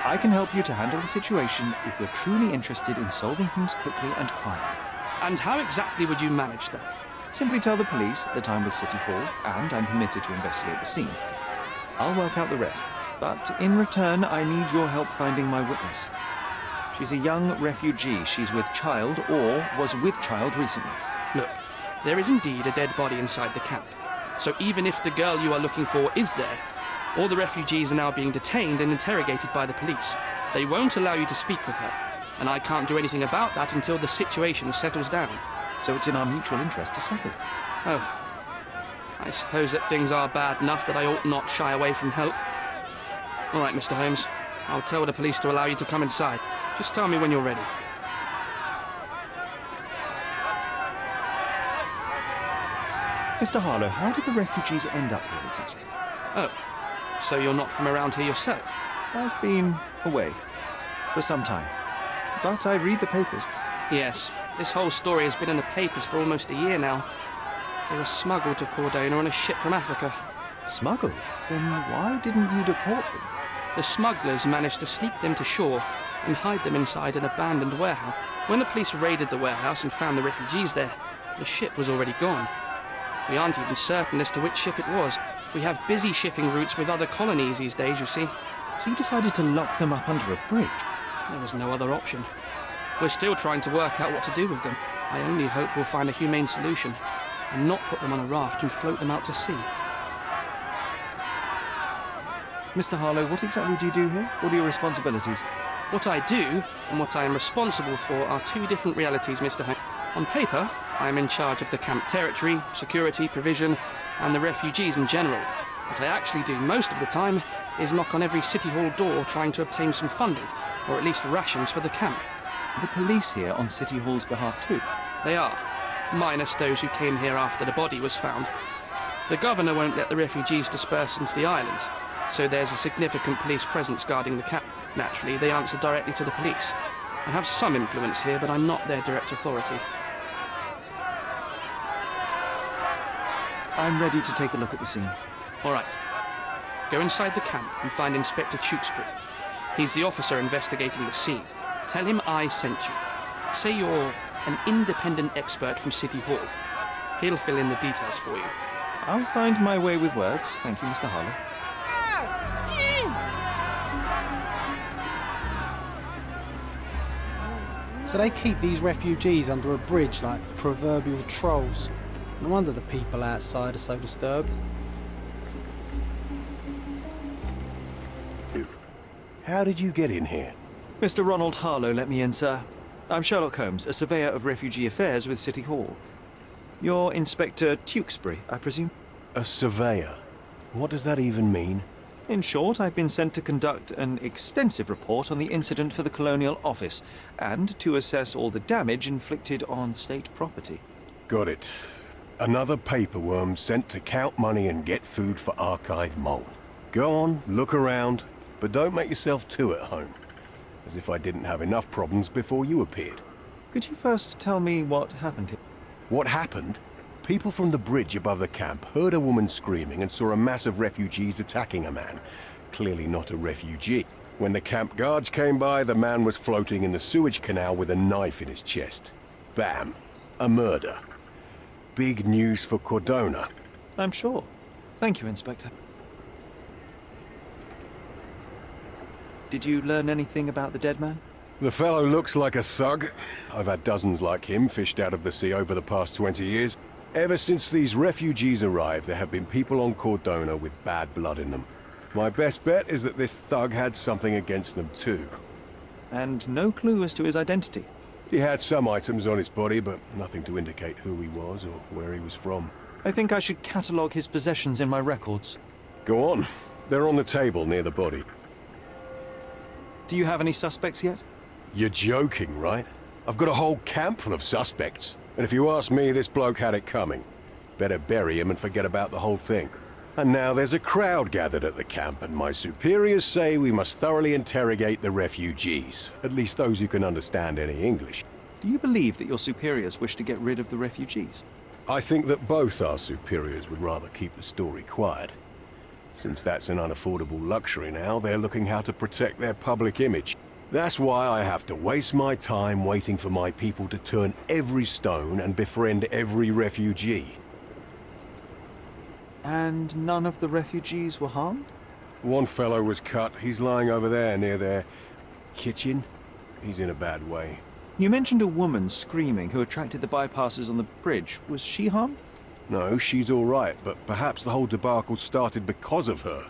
Speaker 1: I can help you to handle the situation if you're truly interested in solving things quickly and quietly.
Speaker 4: And how exactly would you manage that?
Speaker 1: Simply tell the police that I'm with City Hall and I'm permitted to investigate the scene. I'll work out the rest. But in return, I need your help finding my witness. She's a young refugee. She's with child or was with child recently.
Speaker 4: Look, there is indeed a dead body inside the camp. So even if the girl you are looking for is there, all the refugees are now being detained and interrogated by the police. They won't allow you to speak with her, and I can't do anything about that until the situation settles down.
Speaker 1: So it's in our mutual interest to settle.
Speaker 4: Oh, I suppose that things are bad enough that I ought not shy away from help. All right, Mr. Holmes. I'll tell the police to allow you to come inside. Just tell me when you're ready.
Speaker 1: Mr. Harlow, how did the refugees end up here exactly?
Speaker 4: Oh, so you're not from around here yourself?
Speaker 1: I've been away for some time, but I read the papers.
Speaker 4: Yes, this whole story has been in the papers for almost a year now. They were smuggled to Cordona on a ship from Africa.
Speaker 1: Smuggled? Then why didn't you deport them?
Speaker 4: The smugglers managed to sneak them to shore and hide them inside an abandoned warehouse. When the police raided the warehouse and found the refugees there, the ship was already gone. We aren't even certain as to which ship it was. We have busy shipping routes with other colonies these days, you see.
Speaker 1: So you decided to lock them up under a bridge?
Speaker 4: There was no other option. We're still trying to work out what to do with them. I only hope we'll find a humane solution and not put them on a raft and float them out to sea.
Speaker 1: Mr. Harlow, what exactly do you do here? What are your responsibilities?
Speaker 4: What I do and what I am responsible for are two different realities, Mr. Holmes. On paper, I am in charge of the camp territory, security, provision, and the refugees in general. What I actually do most of the time is knock on every City Hall door trying to obtain some funding, or at least rations for the camp.
Speaker 1: The police here on City Hall's behalf too?
Speaker 4: They are, minus those who came here after the body was found. The governor won't let the refugees disperse into the island, so there's a significant police presence guarding the camp. Naturally, they answer directly to the police. I have some influence here, but I'm not their direct authority.
Speaker 1: I'm ready to take a look at the scene.
Speaker 4: All right. Go inside the camp and find Inspector Tewkesbury. He's the officer investigating the scene. Tell him I sent you. Say you're an independent expert from City Hall. He'll fill in the details for you.
Speaker 1: I'll find my way with words. Thank you, Mr. Harlow.
Speaker 2: So they keep these refugees under a bridge like proverbial trolls. No wonder the people outside are so disturbed.
Speaker 9: How did you get in here?
Speaker 1: Mr. Ronald Harlow let me in, sir. I'm Sherlock Holmes, a surveyor of refugee affairs with City Hall. You're Inspector Tewkesbury, I presume?
Speaker 9: A surveyor? What does that even mean?
Speaker 1: In short, I've been sent to conduct an extensive report on the incident for the Colonial Office and to assess all the damage inflicted on state property.
Speaker 9: Got it. Another paperworm sent to count money and get food for archive mole. Go on, look around, but don't make yourself too at home. As if I didn't have enough problems before you appeared.
Speaker 1: Could you first tell me what happened here?
Speaker 9: What happened? People from the bridge above the camp heard a woman screaming and saw a mass of refugees attacking a man. Clearly not a refugee. When the camp guards came by, the man was floating in the sewage canal with a knife in his chest. Bam. A murder. Big news for Cordona.
Speaker 1: I'm sure. Thank you, Inspector. Did you learn anything about the dead man?
Speaker 9: The fellow looks like a thug. I've had dozens like him fished out of the sea over the past 20 years. Ever since these refugees arrived, there have been people on Cordona with bad blood in them. My best bet is that this thug had something against them too.
Speaker 1: And no clue as to his identity?
Speaker 9: He had some items on his body, but nothing to indicate who he was or where he was from.
Speaker 1: I think I should catalogue his possessions in my records.
Speaker 9: Go on. They're on the table near the body.
Speaker 1: Do you have any suspects yet?
Speaker 9: You're joking, right? I've got a whole camp full of suspects. And if you ask me, this bloke had it coming. Better bury him and forget about the whole thing. And now there's a crowd gathered at the camp, and my superiors say we must thoroughly interrogate the refugees. At least those who can understand any English.
Speaker 1: Do you believe that your superiors wish to get rid of the refugees?
Speaker 9: I think that both our superiors would rather keep the story quiet. Since that's an unaffordable luxury now, they're looking how to protect their public image. That's why I have to waste my time waiting for my people to turn every stone and befriend every refugee.
Speaker 1: And none of the refugees were harmed?
Speaker 9: One fellow was cut. He's lying over there near their kitchen. He's in a bad way.
Speaker 1: You mentioned a woman screaming who attracted the bypassers on the bridge. Was she harmed?
Speaker 9: No, she's all right, but perhaps the whole debacle started because of her.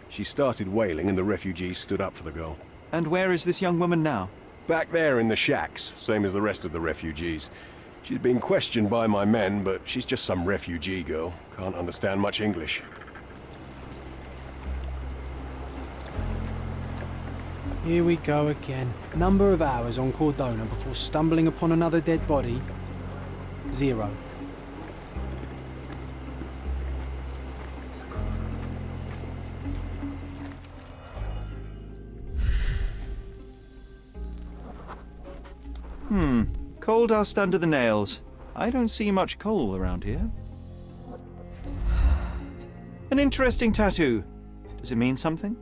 Speaker 9: She started wailing and the refugees stood up for the girl.
Speaker 1: And where is this young woman now?
Speaker 9: Back there in the shacks, same as the rest of the refugees. She's being questioned by my men, but she's just some refugee girl. Can't understand much English.
Speaker 2: Here we go again. Number of hours on Cordona before stumbling upon another dead body? 0.
Speaker 1: Coal dust under the nails. I don't see much coal around here. An interesting tattoo. Does it mean something?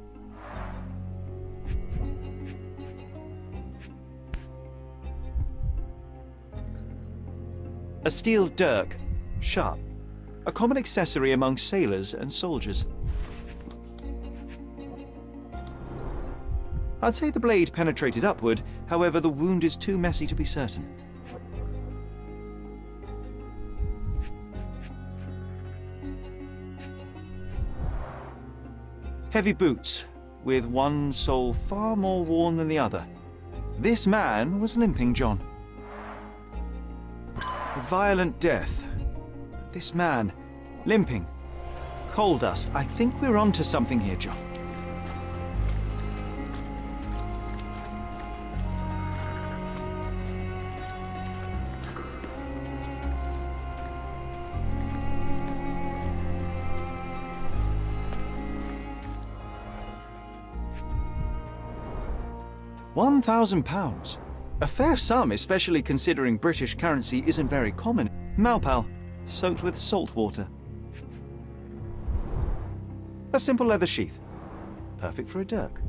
Speaker 1: A steel dirk, sharp. A common accessory among sailors and soldiers. I'd say the blade penetrated upward, however the wound is too messy to be certain. Heavy boots, with one sole far more worn than the other. This man was limping John. A violent death. But this man, limping. Coal dust. I think we're onto something here, John. £1,000. A fair sum, especially considering British currency isn't very common. Malpal, soaked with salt water. A simple leather sheath. Perfect for a dirk.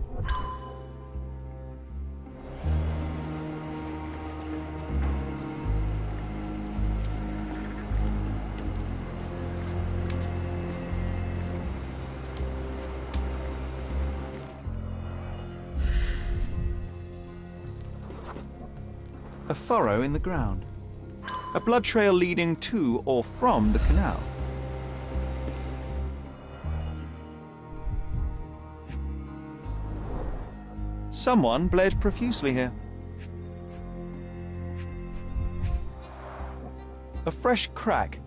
Speaker 1: A furrow in the ground. A blood trail leading to or from the canal. Someone bled profusely here. A fresh crack,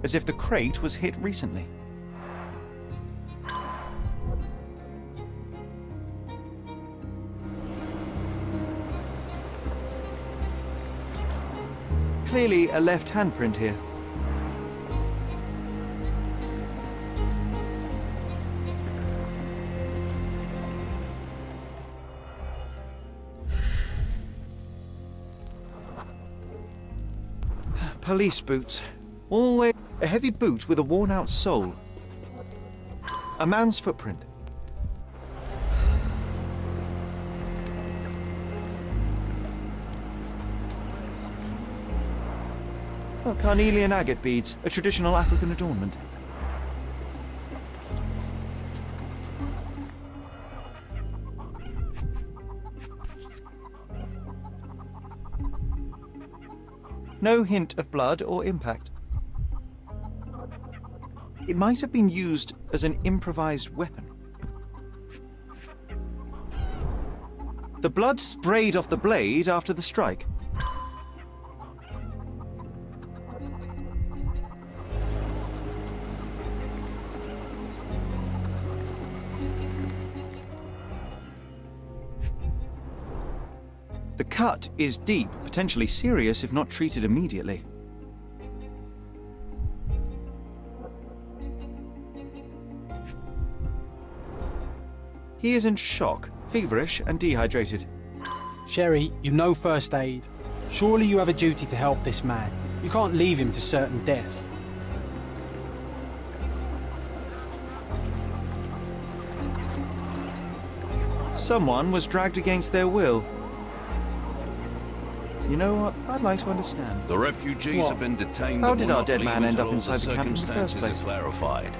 Speaker 1: as if the crate was hit recently. Clearly a left handprint here. Police boots. Always a heavy boot with a worn-out sole. A man's footprint. Oh, carnelian agate beads, a traditional African adornment. No hint of blood or impact. It might have been used as an improvised weapon. The blood sprayed off the blade after the strike. The cut is deep, potentially serious if not treated immediately. He is in shock, feverish and dehydrated.
Speaker 2: Sherry, you know first aid. Surely you have a duty to help this man. You can't leave him to certain death.
Speaker 1: Someone was dragged against their will. You know what? I'd like to understand.
Speaker 10: The refugees have been detained.
Speaker 1: How
Speaker 10: and
Speaker 1: did
Speaker 10: will
Speaker 1: our
Speaker 10: not
Speaker 1: dead
Speaker 10: leave
Speaker 1: man end
Speaker 10: until
Speaker 1: up
Speaker 10: all
Speaker 1: inside the camp in the first
Speaker 10: circumstances
Speaker 1: place?
Speaker 10: are clarified.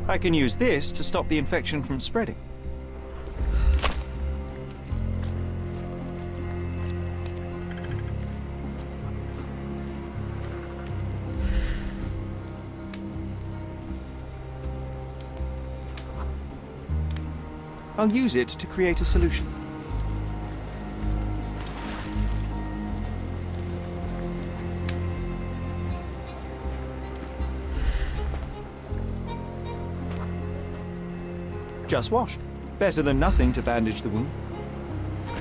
Speaker 1: I can use this to stop the infection from spreading. I'll use it to create a solution. Just washed. Better than nothing to bandage the wound.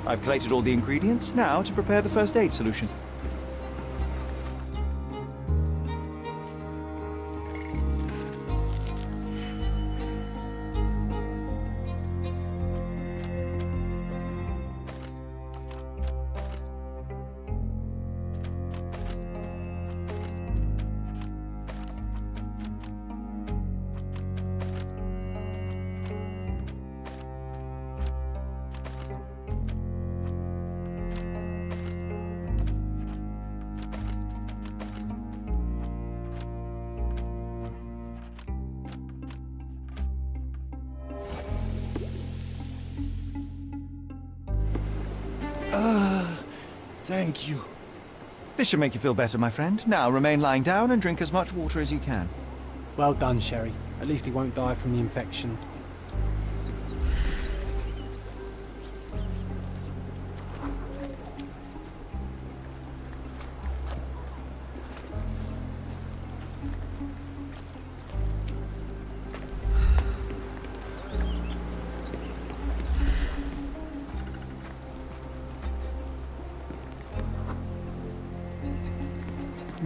Speaker 1: I've collated all the ingredients, now to prepare the first aid solution.
Speaker 9: Thank you.
Speaker 1: This should make you feel better, my friend. Now remain lying down and drink as much water as you can.
Speaker 2: Well done, Sherry. At least he won't die from the infection.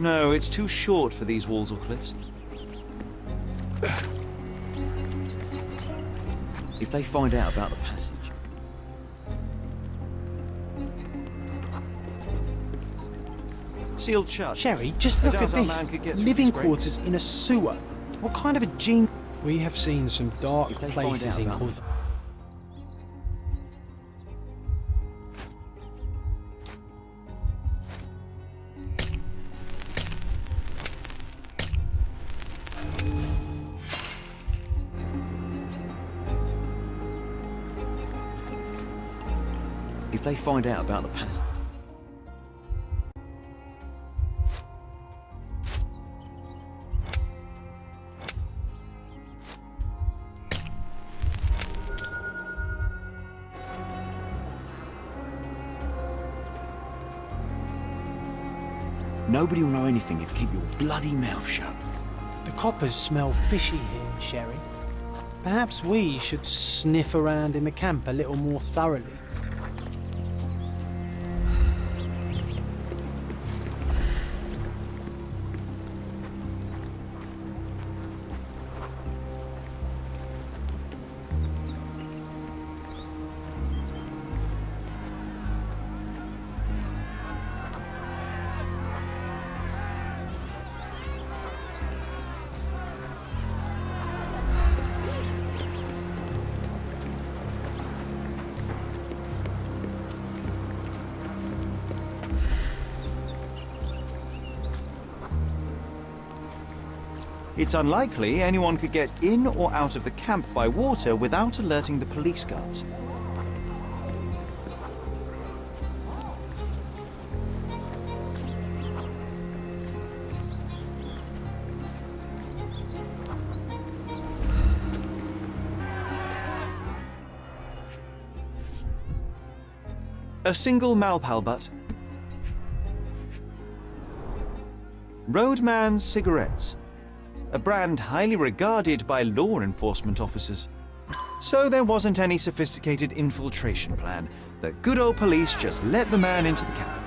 Speaker 1: No, it's too short for these walls or cliffs.
Speaker 8: If they find out about the passage,
Speaker 1: Sealed shut.
Speaker 2: Sherry, just
Speaker 1: I
Speaker 2: look at
Speaker 1: doubt our man
Speaker 2: this.
Speaker 1: could get through
Speaker 2: Living
Speaker 1: this grate.
Speaker 2: quarters in a sewer. What kind of a gene... We have seen some dark
Speaker 8: If they find
Speaker 2: places
Speaker 8: out
Speaker 2: in
Speaker 8: about
Speaker 2: Cornwall.
Speaker 8: if they find out about the passage, nobody will know anything if you keep your bloody mouth shut.
Speaker 2: The coppers smell fishy here, Sherry. Perhaps we should sniff around in the camp a little more thoroughly.
Speaker 1: It's unlikely anyone could get in or out of the camp by water without alerting the police guards. A single Malpal butt. Roadman's cigarettes. A brand highly regarded by law enforcement officers. So there wasn't any sophisticated infiltration plan. The good old police just let the man into the camp.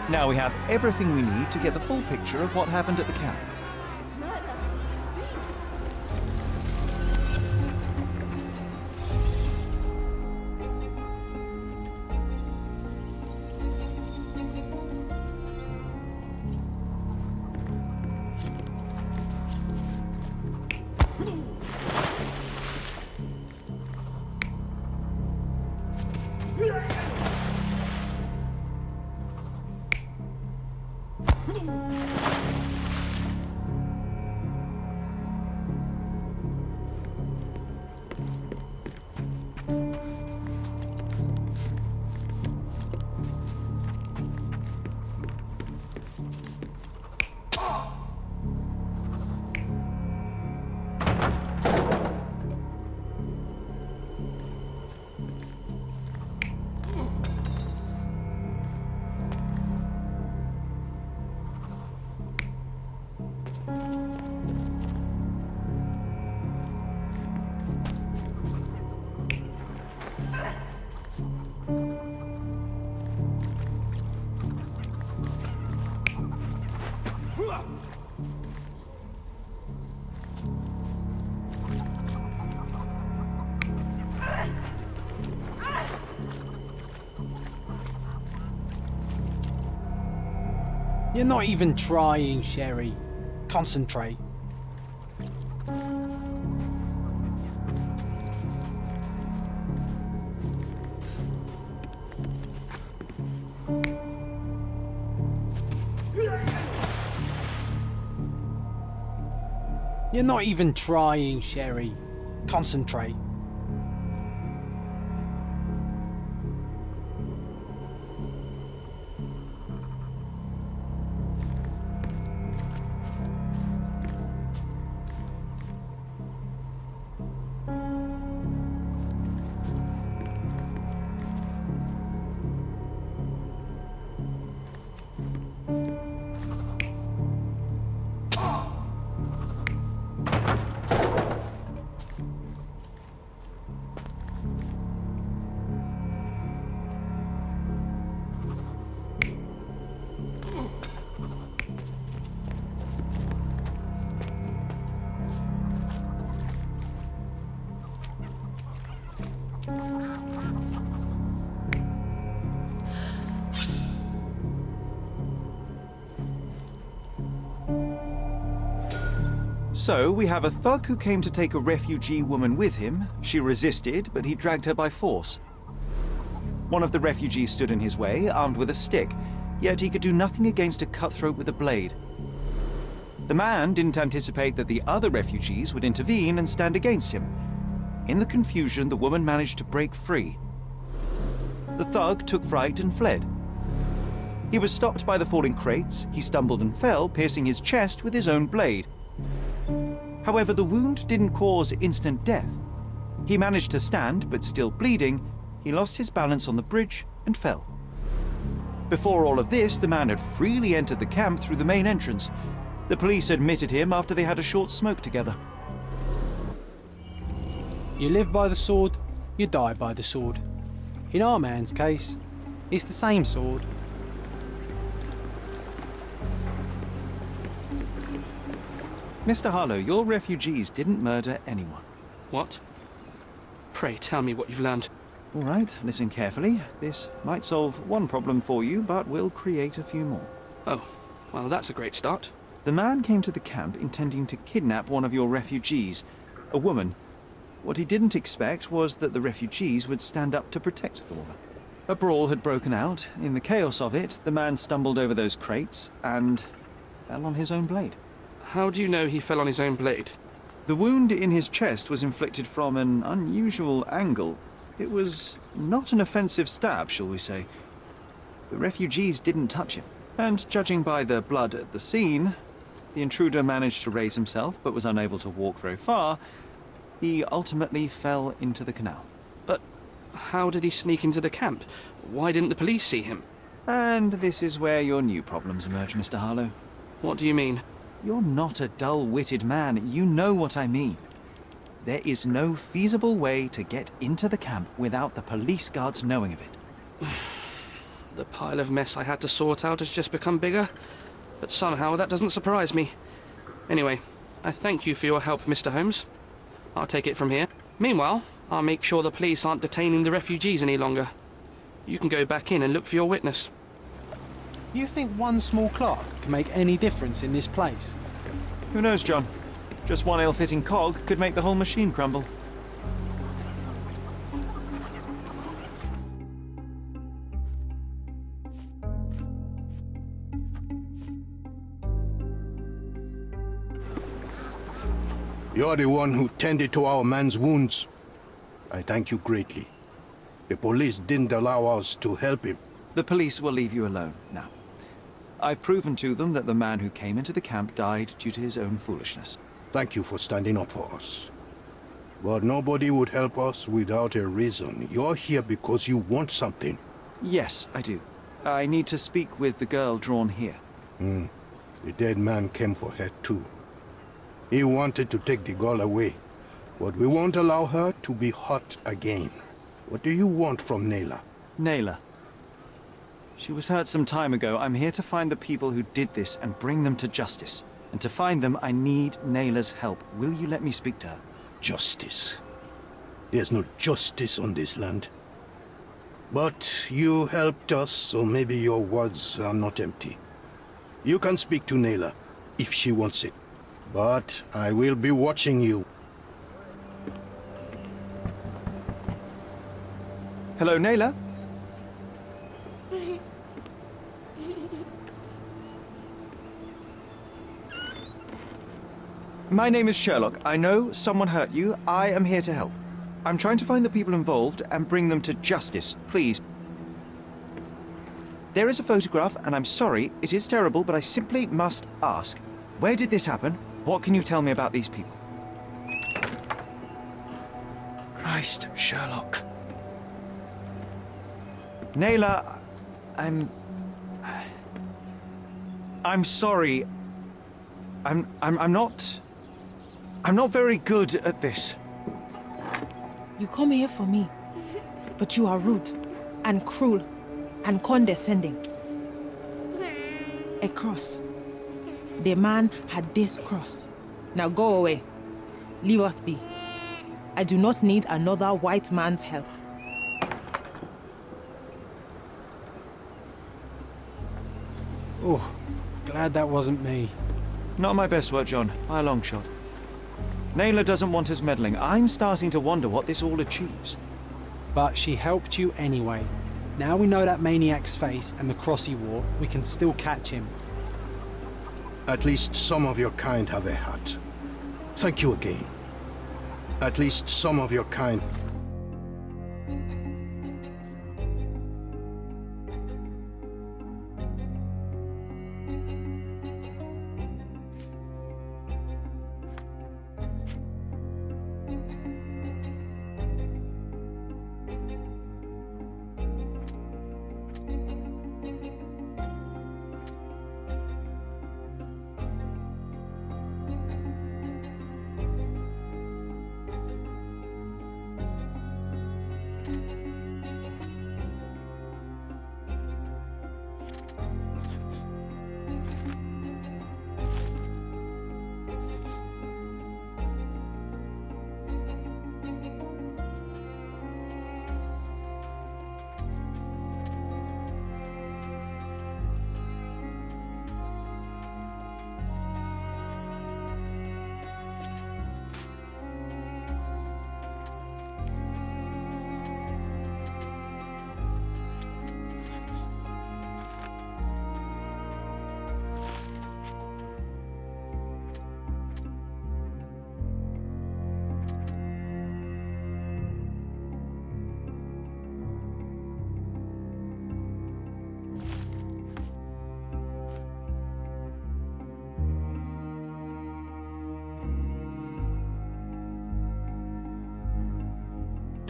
Speaker 1: Now we have everything we need to get the full picture of what happened at the camp.
Speaker 2: You're not even trying, Sherry. Concentrate. You're not even trying, Sherry. Concentrate.
Speaker 1: So, we have a thug who came to take a refugee woman with him. She resisted, but he dragged her by force. One of the refugees stood in his way, armed with a stick, yet he could do nothing against a cutthroat with a blade. The man didn't anticipate that the other refugees would intervene and stand against him. In the confusion, the woman managed to break free. The thug took fright and fled. He was stopped by the falling crates. He stumbled and fell, piercing his chest with his own blade. However, the wound didn't cause instant death. He managed to stand, but still bleeding, he lost his balance on the bridge and fell. Before all of this, the man had freely entered the camp through the main entrance. The police admitted him after they had a short smoke together.
Speaker 2: You live by the sword, you die by the sword. In our man's case, it's the same sword.
Speaker 1: Mr. Harlow, your refugees didn't murder anyone.
Speaker 4: What? Pray tell me what you've learned.
Speaker 1: All right, listen carefully. This might solve one problem for you, but will create a few more.
Speaker 4: Oh, well, that's a great start.
Speaker 1: The man came to the camp intending to kidnap one of your refugees, a woman. What he didn't expect was that the refugees would stand up to protect the woman. A brawl had broken out. In the chaos of it, the man stumbled over those crates and fell on his own blade.
Speaker 4: How do you know he fell on his own blade?
Speaker 1: The wound in his chest was inflicted from an unusual angle. It was not an offensive stab, shall we say. The refugees didn't touch him, and judging by the blood at the scene, the intruder managed to raise himself but was unable to walk very far. He ultimately fell into the canal.
Speaker 4: But how did he sneak into the camp? Why didn't the police see him?
Speaker 1: And this is where your new problems emerge, Mr. Harlow.
Speaker 4: What do you mean?
Speaker 1: You're not a dull-witted man. You know what I mean. There is no feasible way to get into the camp without the police guards knowing of it.
Speaker 4: The pile of mess I had to sort out has just become bigger, but somehow that doesn't surprise me. Anyway, I thank you for your help, Mr. Holmes. I'll take it from here. Meanwhile, I'll make sure the police aren't detaining the refugees any longer. You can go back in and look for your witness.
Speaker 2: You think one small clock can make any difference in this place?
Speaker 1: Who knows, John? Just one ill-fitting cog could make the whole machine crumble.
Speaker 11: You're the one who tended to our man's wounds. I thank you greatly. The police didn't allow us to help him.
Speaker 1: The police will leave you alone now. I've proven to them that the man who came into the camp died due to his own foolishness.
Speaker 11: Thank you for standing up for us. But nobody would help us without a reason. You're here because you want something.
Speaker 1: Yes, I do. I need to speak with the girl drawn here.
Speaker 11: The dead man came for her too. He wanted to take the girl away, but we won't allow her to be hurt again. What do you want from Naylor?
Speaker 1: Naylor. She was hurt some time ago. I'm here to find the people who did this and bring them to justice. And to find them, I need Naylor's help. Will you let me speak to her?
Speaker 11: Justice. There's no justice on this land. But you helped us, so maybe your words are not empty. You can speak to Naylor, if she wants it. But I will be watching you.
Speaker 1: Hello, Naylor. My name is Sherlock. I know someone hurt you. I am here to help. I'm trying to find the people involved and bring them to justice. Please. There is a photograph, and I'm sorry, it is terrible, but I simply must ask. Where did this happen? What can you tell me about these people? Christ, Sherlock. Naylor, I'm sorry. I'm not very good at this.
Speaker 12: You come here for me, but you are rude and cruel and condescending. A cross. The man had this cross. Now go away. Leave us be. I do not need another white man's help.
Speaker 2: Oh, glad that wasn't me.
Speaker 1: Not my best work, John, by a long shot. Naylor doesn't want us meddling. I'm starting to wonder what this all achieves.
Speaker 2: But she helped you anyway. Now we know that maniac's face and the cross he wore, we can still catch him.
Speaker 11: At least some of your kind have a heart. Thank you again. At least some of your kind.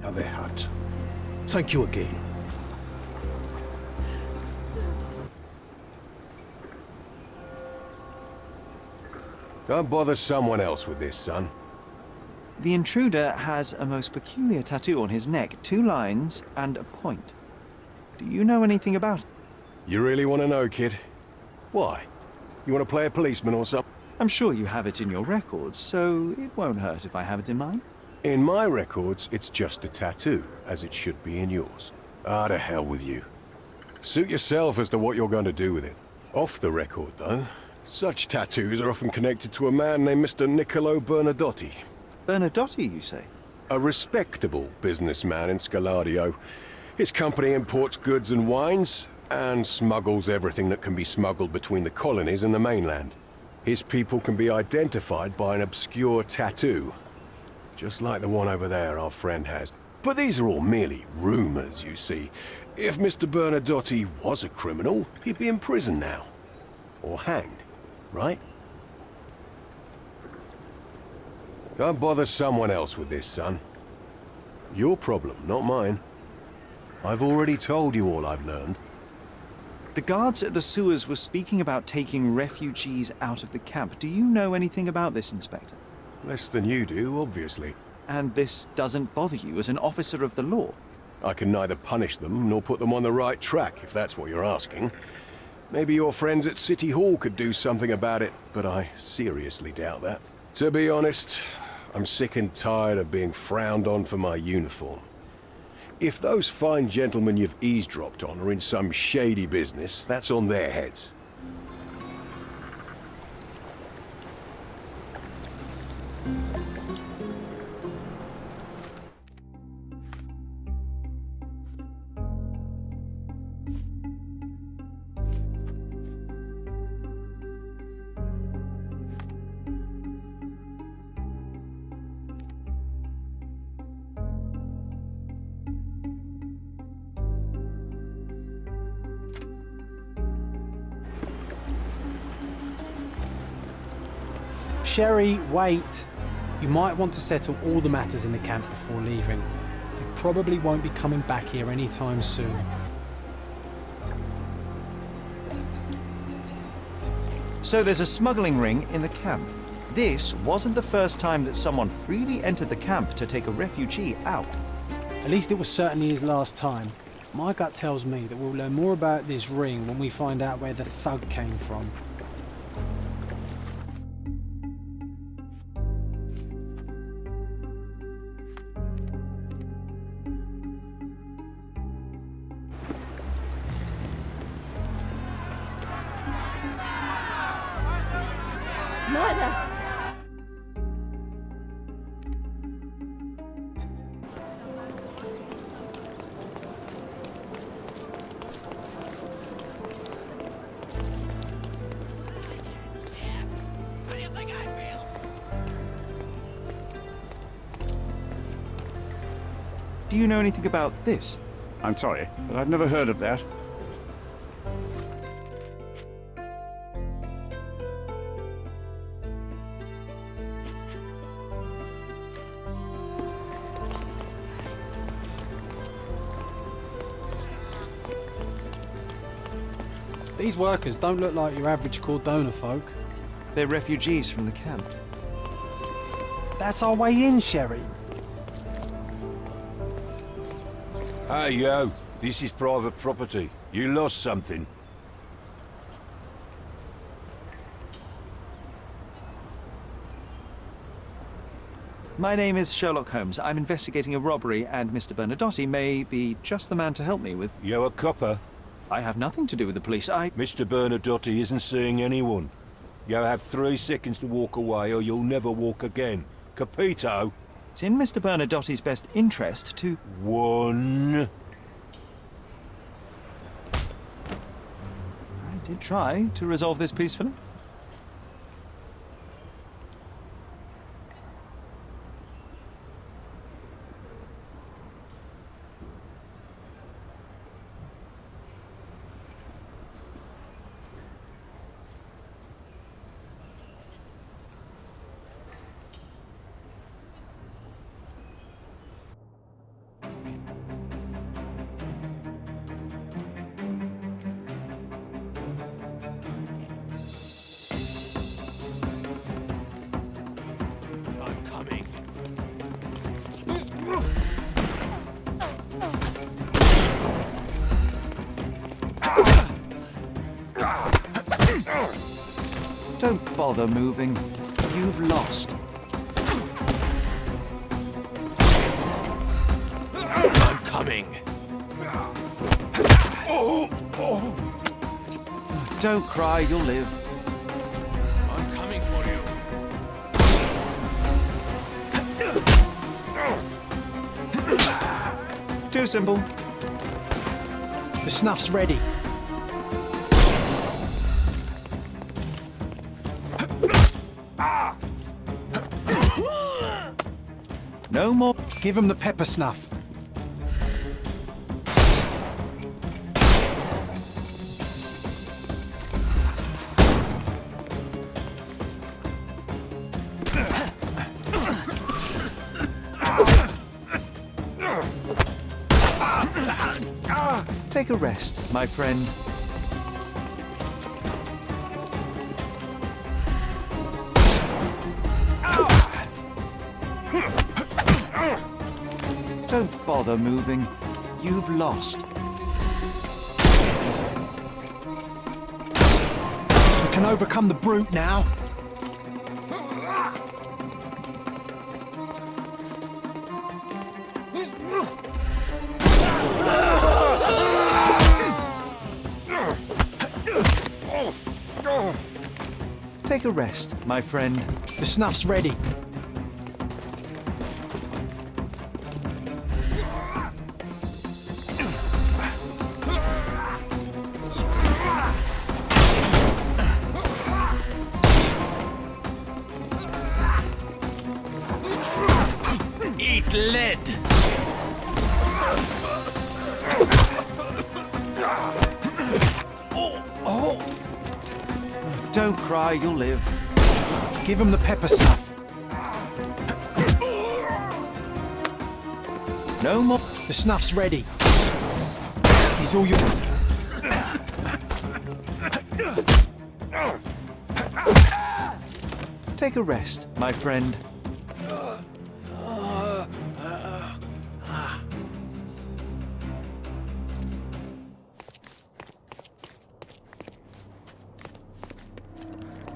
Speaker 11: Have a heart. Thank you again.
Speaker 9: Don't bother someone else with this, son.
Speaker 1: The intruder has a most peculiar tattoo on his neck, 2 lines and a point. Do you know anything about it?
Speaker 9: You really want to know, kid? Why? You want to play a policeman or something?
Speaker 1: I'm sure you have it in your records, so it won't hurt if I have it in mine.
Speaker 9: In my records, it's just a tattoo, as it should be in yours. Ah, to hell with you. Suit yourself as to what you're going to do with it. Off the record, though, such tattoos are often connected to a man named Mr. Niccolo Bernadotti.
Speaker 1: Bernadotti, you say?
Speaker 9: A respectable businessman in Scalario. His company imports goods and wines, and smuggles everything that can be smuggled between the colonies and the mainland. His people can be identified by an obscure tattoo, just like the one over there our friend has. But these are all merely rumors, you see. If Mr. Bernadotti was a criminal, he'd be in prison now. Or hanged, right? Don't bother someone else with this, son. Your problem, not mine. I've already told you all I've learned.
Speaker 1: The guards at the sewers were speaking about taking refugees out of the camp. Do you know anything about this, Inspector?
Speaker 9: Less than you do, obviously.
Speaker 1: And this doesn't bother you as an officer of the law?
Speaker 9: I can neither punish them nor put them on the right track, if that's what you're asking. Maybe your friends at City Hall could do something about it, but I seriously doubt that. To be honest, I'm sick and tired of being frowned on for my uniform. If those fine gentlemen you've eavesdropped on are in some shady business, that's on their heads.
Speaker 2: Sherry, wait. You might want to settle all the matters in the camp before leaving. You probably won't be coming back here anytime soon.
Speaker 1: So there's a smuggling ring in the camp. This wasn't the first time that someone freely entered the camp to take a refugee out.
Speaker 2: At least it was certainly his last time. My gut tells me that we'll learn more about this ring when we find out where the thug came from.
Speaker 7: Murder!
Speaker 1: Do you know anything about this?
Speaker 13: I'm sorry, but I've never heard of that.
Speaker 2: These workers don't look like your average Cordona folk.
Speaker 1: They're refugees from the camp.
Speaker 2: That's our way in, Sherry.
Speaker 9: Hey, yo. This is private property. You lost something.
Speaker 1: My name is Sherlock Holmes. I'm investigating a robbery, and Mr. Bernadotte may be just the man to help me with...
Speaker 9: You're a copper?
Speaker 1: I have nothing to do with the police.
Speaker 9: Mr. Bernadotte isn't seeing anyone. You have 3 seconds to walk away, or you'll never walk again. Capito?
Speaker 1: It's in Mr. Bernadotte's best interest to...
Speaker 9: 1...
Speaker 1: I did try to resolve this peacefully. Don't bother moving. You've lost.
Speaker 5: I'm coming.
Speaker 1: Don't cry, you'll live.
Speaker 5: I'm coming for you.
Speaker 1: Too simple.
Speaker 2: The snuff's ready.
Speaker 1: No more.
Speaker 2: Give him the pepper snuff.
Speaker 1: Take a rest, my friend. Don't bother moving. You've lost.
Speaker 2: We can overcome the brute now.
Speaker 1: Take a rest, my friend.
Speaker 2: The snuff's ready.
Speaker 5: Eat lead!
Speaker 1: Don't cry, you'll live.
Speaker 2: Give him the pepper stuff.
Speaker 1: No more.
Speaker 2: The snuff's ready. He's all you...
Speaker 1: Take a rest, my friend.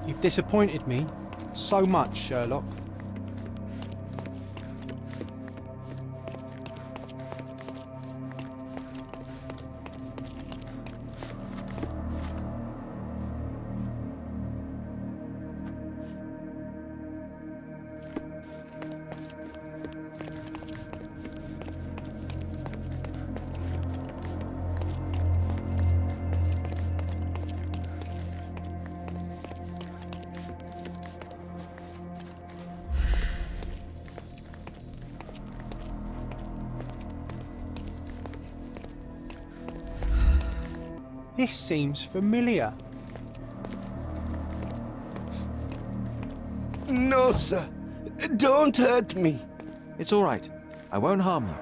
Speaker 2: You've disappointed me so much, Sherlock. This seems familiar.
Speaker 11: No, sir. Don't hurt me.
Speaker 1: It's all right. I won't harm you.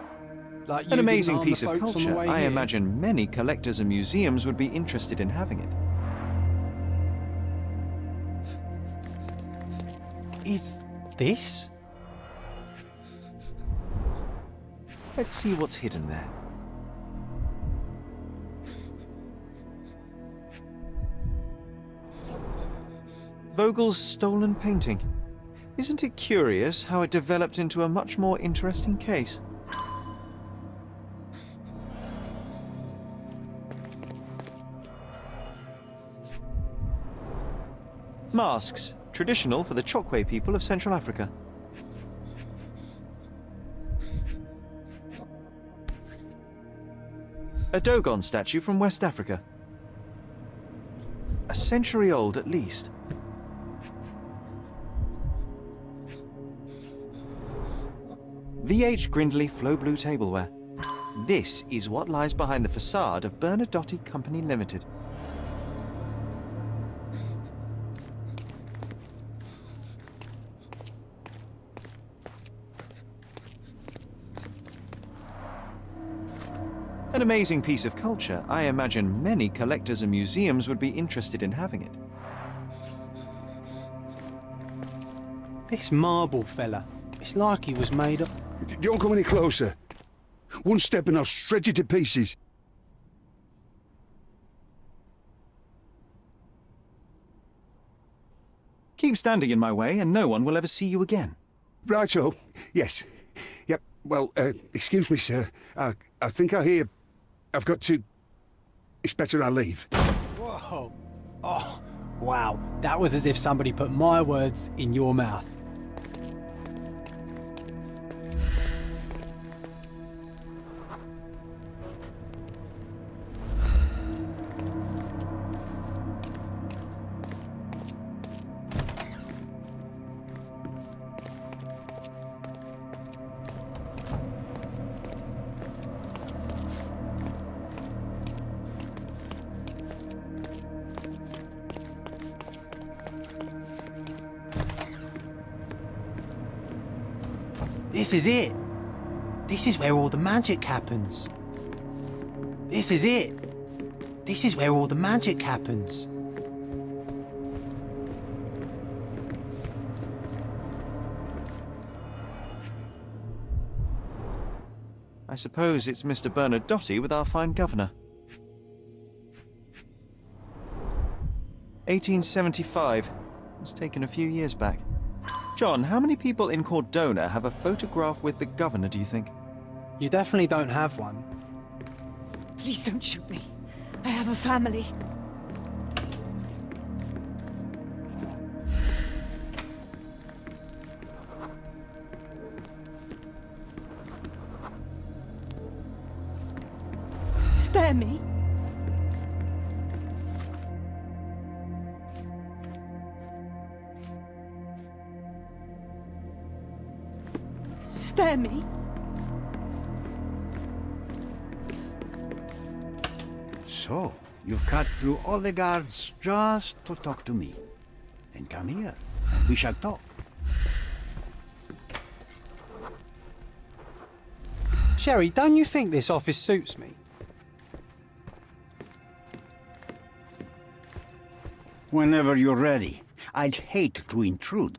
Speaker 2: Like you
Speaker 1: An
Speaker 2: didn't
Speaker 1: amazing
Speaker 2: harm the
Speaker 1: piece of
Speaker 2: folks on the
Speaker 1: culture.
Speaker 2: way
Speaker 1: I
Speaker 2: here.
Speaker 1: imagine many collectors and museums would be interested in having it.
Speaker 2: Is this?
Speaker 1: Let's see what's hidden there. Vogel's stolen painting. Isn't it curious how it developed into a much more interesting case? Masks, traditional for the Chokwe people of Central Africa. A Dogon statue from West Africa. A century old at least. VH Grindley Flow Blue tableware. This is what lies behind the facade of Bernadotte Company Limited. An amazing piece of culture. I imagine many collectors and museums would be interested in having it.
Speaker 2: This marble fella. It's like he was made of...
Speaker 13: Don't come any closer. One step and I'll shred you to pieces.
Speaker 1: Keep standing in my way and no one will ever see you again.
Speaker 13: Righto. Yes. Yep. Well, excuse me, sir. I think I hear... I've got to... It's better I leave.
Speaker 2: Whoa. Oh, wow. That was as if somebody put my words in your mouth. This is it. This is where all the magic happens. This is it. This is where all the magic happens.
Speaker 1: I suppose it's Mr. Bernadotte with our fine governor. 1875. It was taken a few years back. John, how many people in Cordona have a photograph with the governor, do you think?
Speaker 2: You definitely don't have one.
Speaker 3: Please don't shoot me. I have a family. Spare me. Spare me.
Speaker 10: So, you've cut through all the guards just to talk to me.
Speaker 14: Then come here. We shall talk.
Speaker 2: Sherry, don't you think this office suits me?
Speaker 14: Whenever you're ready. I'd hate to intrude.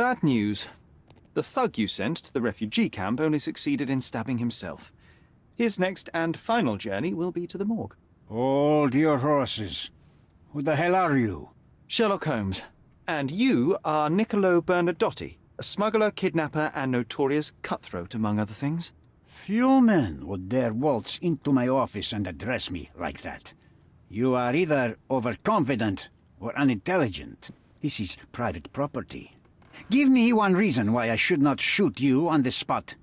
Speaker 1: Bad news. The thug you sent to the refugee camp only succeeded in stabbing himself. His next and final journey will be to the morgue.
Speaker 14: Hold your horses. Who the hell are you?
Speaker 1: Sherlock Holmes. And you are Niccolo Bernadotti, a smuggler, kidnapper, and notorious cutthroat, among other things.
Speaker 14: Few men would dare waltz into my office and address me like that. You are either overconfident or unintelligent. This is private property. Give me one reason why I should not shoot you on the spot.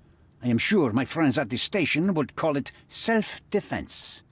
Speaker 14: I am sure my friends at the station would call it self-defense.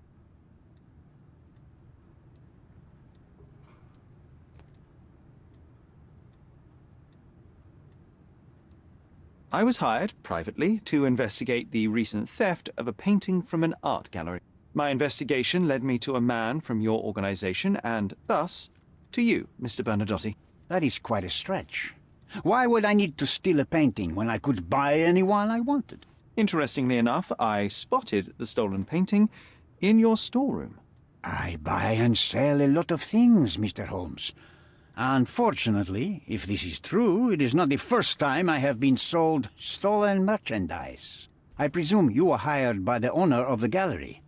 Speaker 1: I was hired, privately, to investigate the recent theft of a painting from an art gallery. My investigation led me to a man from your organization, and thus, to you, Mr. Bernadotti.
Speaker 14: That is quite a stretch. Why would I need to steal a painting when I could buy anyone I wanted?
Speaker 1: Interestingly enough, I spotted the stolen painting in your storeroom.
Speaker 14: I buy and sell a lot of things, Mr. Holmes. Unfortunately, if this is true, it is not the first time I have been sold stolen merchandise. I presume you were hired by the owner of the gallery.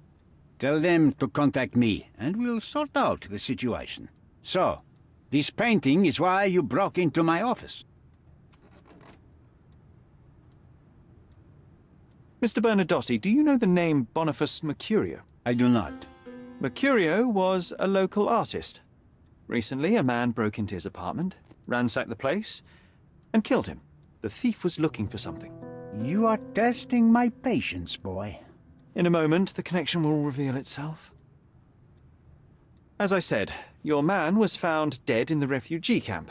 Speaker 14: Tell them to contact me, and we'll sort out the situation. So, this painting is why you broke into my office.
Speaker 1: Mr. Bernadotti, do you know the name Boniface Mercurio?
Speaker 14: I do not.
Speaker 1: Mercurio was a local artist. Recently, a man broke into his apartment, ransacked the place, and killed him. The thief was looking for something.
Speaker 14: You are testing my patience, boy.
Speaker 1: In a moment, the connection will reveal itself. As I said, your man was found dead in the refugee camp.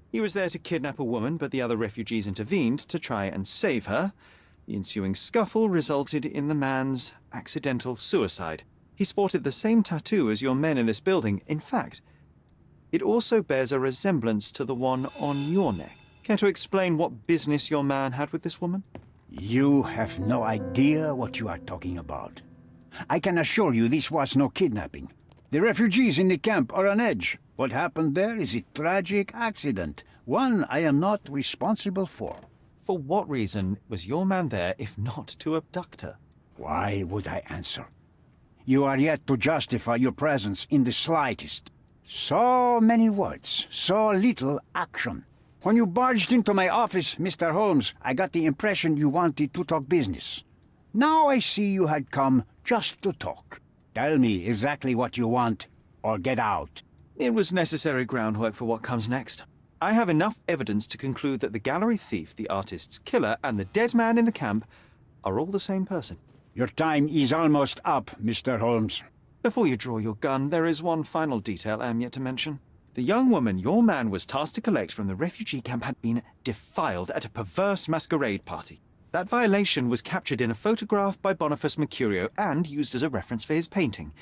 Speaker 1: He was there to kidnap a woman, but the other refugees intervened to try and save her. The ensuing scuffle resulted in the man's accidental suicide. He sported the same tattoo as your men in this building. In fact, it also bears a resemblance to the one on your neck. Care to explain what business your man had with this woman?
Speaker 14: You have no idea what you are talking about. I can assure you this was no kidnapping. The refugees in the camp are on edge. What happened there is a tragic accident, one I am not responsible for.
Speaker 1: For what reason was your man there if not to abduct her?
Speaker 14: Why would I answer? You are yet to justify your presence in the slightest. So many words, so little action. When you barged into my office, Mr. Holmes, I got the impression you wanted to talk business. Now I see you had come just to talk. Tell me exactly what you want, or get out.
Speaker 1: It was necessary groundwork for what comes next. I have enough evidence to conclude that the gallery thief, the artist's killer, and the dead man in the camp are all the same person.
Speaker 14: Your time is almost up, Mr. Holmes.
Speaker 1: Before you draw your gun, there is one final detail I am yet to mention. The young woman your man was tasked to collect from the refugee camp had been defiled at a perverse masquerade party. That violation was captured in a photograph by Boniface Mercurio and used as a reference for his painting.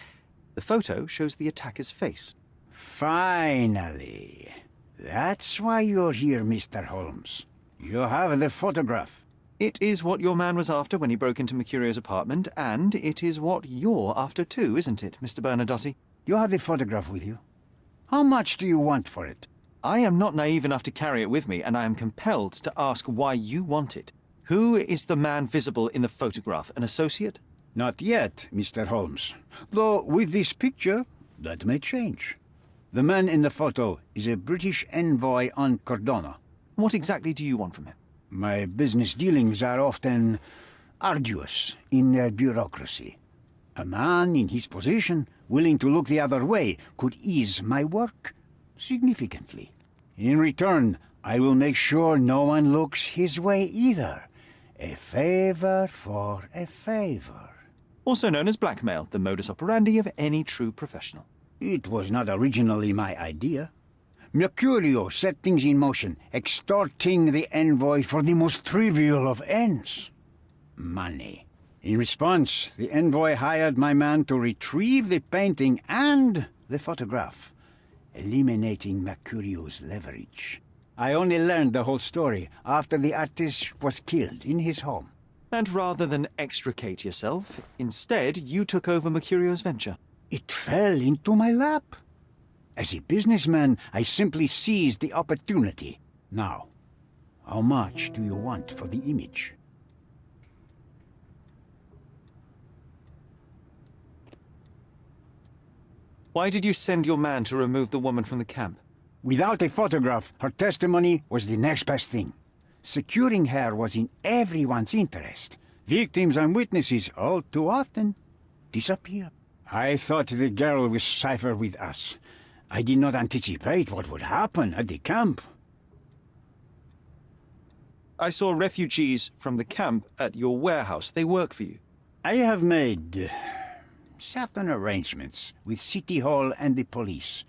Speaker 1: The photo shows the attacker's face.
Speaker 14: Finally. That's why you're here, Mr. Holmes. You have the photograph.
Speaker 1: It is what your man was after when he broke into Mercurio's apartment, and it is what you're after too, isn't it, Mr. Bernadotte?
Speaker 14: You have the photograph with you. How much do you want for it?
Speaker 1: I am not naive enough to carry it with me, and I am compelled to ask why you want it. Who is the man visible in the photograph? An associate?
Speaker 14: Not yet, Mr. Holmes. Though with this picture, that may change. The man in the photo is a British envoy on Cordona.
Speaker 1: What exactly do you want from him?
Speaker 14: My business dealings are often arduous in their bureaucracy. A man in his position, willing to look the other way, could ease my work significantly. In return, I will make sure no one looks his way either. A favor for a favor.
Speaker 1: Also known as blackmail, the modus operandi of any true professional.
Speaker 14: It was not originally my idea. Mercurio set things in motion, extorting the envoy for the most trivial of ends. Money. In response, the envoy hired my man to retrieve the painting and the photograph, eliminating Mercurio's leverage. I only learned the whole story after the artist was killed in his home.
Speaker 1: And rather than extricate yourself, instead you took over Mercurio's venture.
Speaker 14: It fell into my lap. As a businessman, I simply seized the opportunity. Now, how much do you want for the image?
Speaker 1: Why did you send your man to remove the woman from the camp?
Speaker 14: Without a photograph, her testimony was the next best thing. Securing her was in everyone's interest. Victims and witnesses all too often disappear. I thought the girl was safer with us. I did not anticipate what would happen at the camp.
Speaker 1: I saw refugees from the camp at your warehouse. They work for you.
Speaker 14: I have made certain arrangements with City Hall and the police.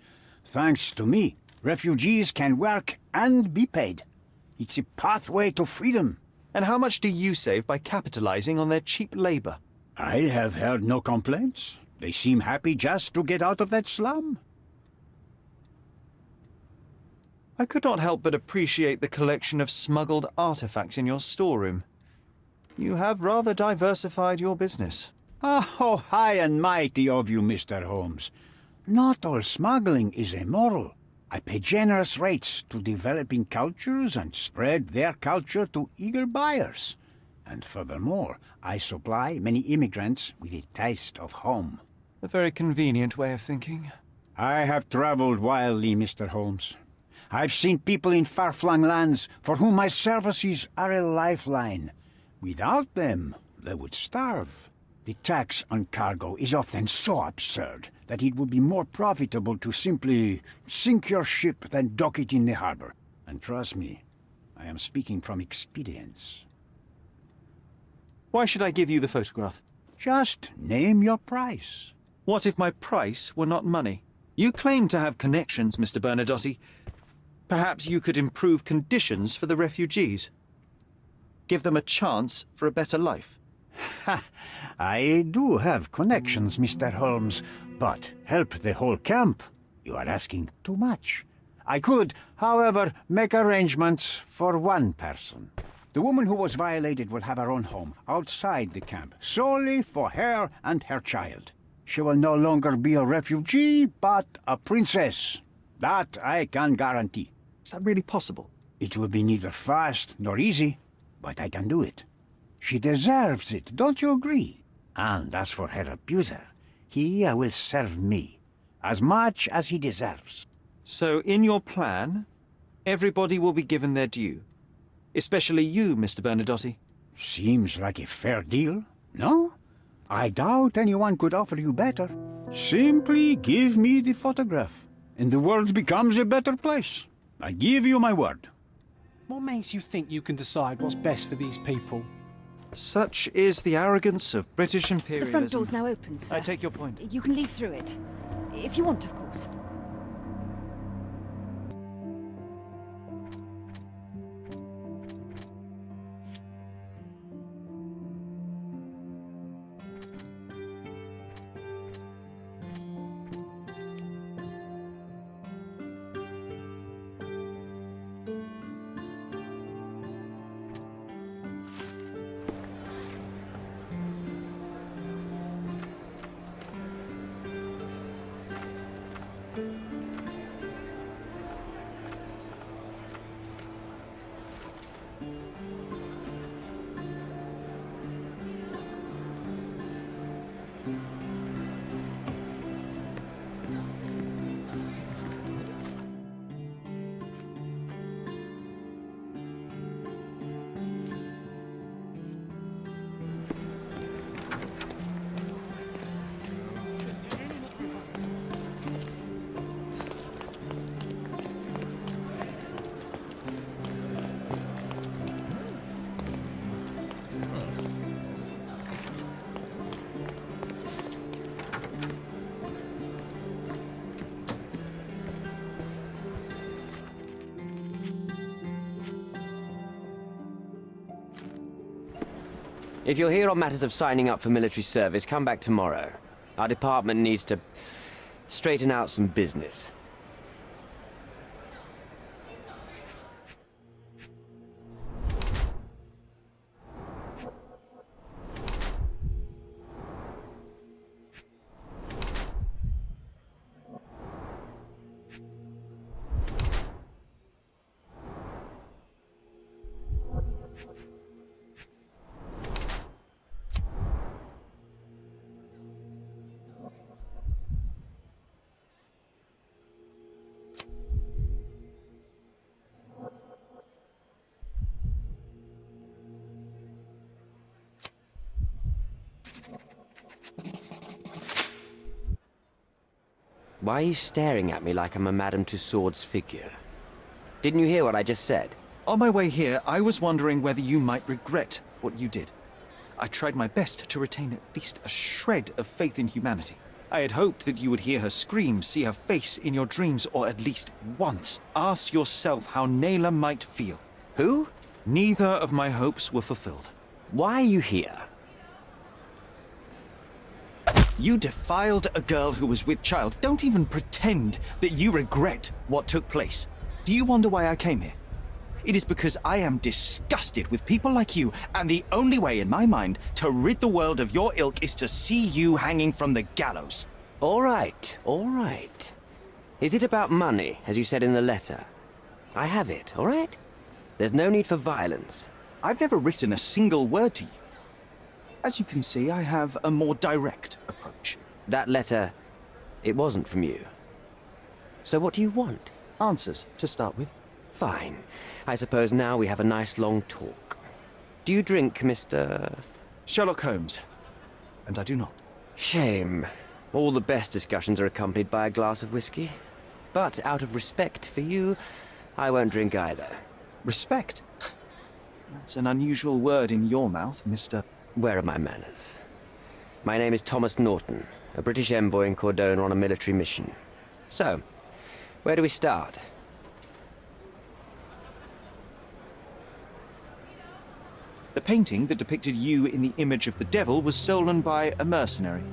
Speaker 14: Thanks to me, refugees can work and be paid. It's a pathway to freedom.
Speaker 1: And how much do you save by capitalizing on their cheap labor?
Speaker 14: I have heard no complaints. They seem happy just to get out of that slum.
Speaker 1: I could not help but appreciate the collection of smuggled artifacts in your storeroom. You have rather diversified your business.
Speaker 14: Oh, high and mighty of you, Mr. Holmes. Not all smuggling is immoral. I pay generous rates to developing cultures and spread their culture to eager buyers. And furthermore, I supply many immigrants with a taste of home.
Speaker 1: A very convenient way of thinking.
Speaker 14: I have traveled wildly, Mr. Holmes. I've seen people in far-flung lands for whom my services are a lifeline. Without them, they would starve. The tax on cargo is often so absurd that it would be more profitable to simply sink your ship than dock it in the harbor. And trust me, I am speaking from experience.
Speaker 1: Why should I give you the photograph?
Speaker 14: Just name your price.
Speaker 1: What if my price were not money? You claim to have connections, Mr. Bernadotte. Perhaps you could improve conditions for the refugees. Give them a chance for a better life.
Speaker 14: Ha! I do have connections, Mr. Holmes, but help the whole camp? You are asking too much. I could, however, make arrangements for one person. The woman who was violated will have her own home outside the camp, solely for her and her child. She will no longer be a refugee, but a princess. That I can guarantee.
Speaker 1: Is that really possible?
Speaker 14: It will be neither fast nor easy, but I can do it. She deserves it, don't you agree? And as for her abuser, he will serve me, as much as he deserves.
Speaker 1: So in your plan, everybody will be given their due. Especially you, Mr. Bernadotte.
Speaker 14: Seems like a fair deal, no? I doubt anyone could offer you better. Simply give me the photograph, and the world becomes a better place. I give you my word.
Speaker 2: What makes you think you can decide what's best for these people?
Speaker 1: Such is the arrogance of British imperialism.
Speaker 7: The front door's now open, sir.
Speaker 1: I take your point.
Speaker 7: You can leave through it. If you want, of course.
Speaker 15: If you're here on matters of signing up for military service, come back tomorrow. Our department needs to straighten out some business. Why are you staring at me like I'm a Madame Tussauds figure? Didn't you hear what I just said?
Speaker 1: On my way here, I was wondering whether you might regret what you did. I tried my best to retain at least a shred of faith in humanity. I had hoped that you would hear her scream, see her face in your dreams, or at least once ask yourself how Naylor might feel.
Speaker 15: Who?
Speaker 1: Neither of my hopes were fulfilled.
Speaker 15: Why are you here?
Speaker 1: You defiled a girl who was with child. Don't even pretend that you regret what took place. Do you wonder why I came here? It is because I am disgusted with people like you, and the only way in my mind to rid the world of your ilk is to see you hanging from the gallows.
Speaker 15: All right, all right. Is it about money, as you said in the letter? I have it, all right? There's no need for violence.
Speaker 1: I've never written a single word to you. As you can see, I have a more direct approach.
Speaker 15: That letter, it wasn't from you. So what do you want?
Speaker 1: Answers, to start with.
Speaker 15: Fine. I suppose now we have a nice long talk. Do you drink, Mr.
Speaker 1: Sherlock Holmes. And I do not.
Speaker 15: Shame. All the best discussions are accompanied by a glass of whiskey. But out of respect for you, I won't drink either.
Speaker 1: Respect? That's an unusual word in your mouth, Mr.
Speaker 15: Where are my manners? My name is Thomas Norton, a British envoy in Cordona on a military mission. So, where do we start?
Speaker 1: The painting that depicted you in the image of the devil was stolen by a mercenary.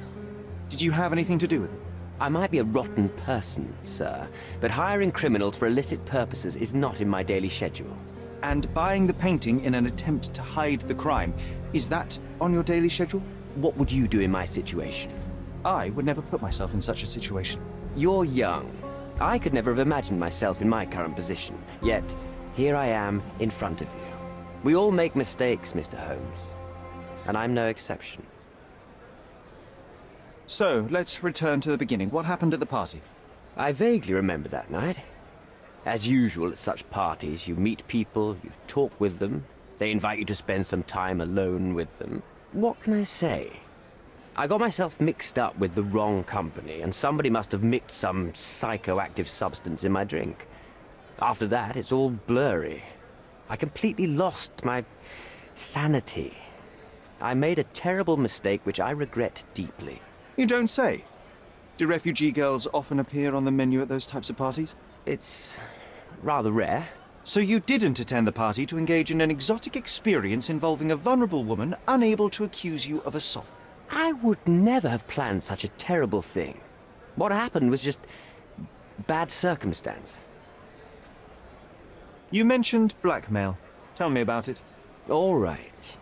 Speaker 1: Did you have anything to do with it?
Speaker 15: I might be a rotten person, sir, but hiring criminals for illicit purposes is not in my daily schedule.
Speaker 1: And buying the painting in an attempt to hide the crime, is that on your daily schedule?
Speaker 15: What would you do in my situation?
Speaker 1: I would never put myself in such a situation.
Speaker 15: You're young. I could never have imagined myself in my current position. Yet, here I am in front of you. We all make mistakes, Mr. Holmes. And I'm no exception.
Speaker 1: So, let's return to the beginning. What happened at the party?
Speaker 15: I vaguely remember that night. As usual at such parties, you meet people, you talk with them, they invite you to spend some time alone with them. What can I say? I got myself mixed up with the wrong company, and somebody must have mixed some psychoactive substance in my drink. After that, it's all blurry. I completely lost my sanity. I made a terrible mistake which I regret deeply.
Speaker 1: You don't say. Do refugee girls often appear on the menu at those types of parties?
Speaker 15: It's rather rare.
Speaker 1: So you didn't attend the party to engage in an exotic experience involving a vulnerable woman unable to accuse you of assault?
Speaker 15: I would never have planned such a terrible thing. What happened was just bad circumstance.
Speaker 1: You mentioned blackmail. Tell me about it.
Speaker 15: All right.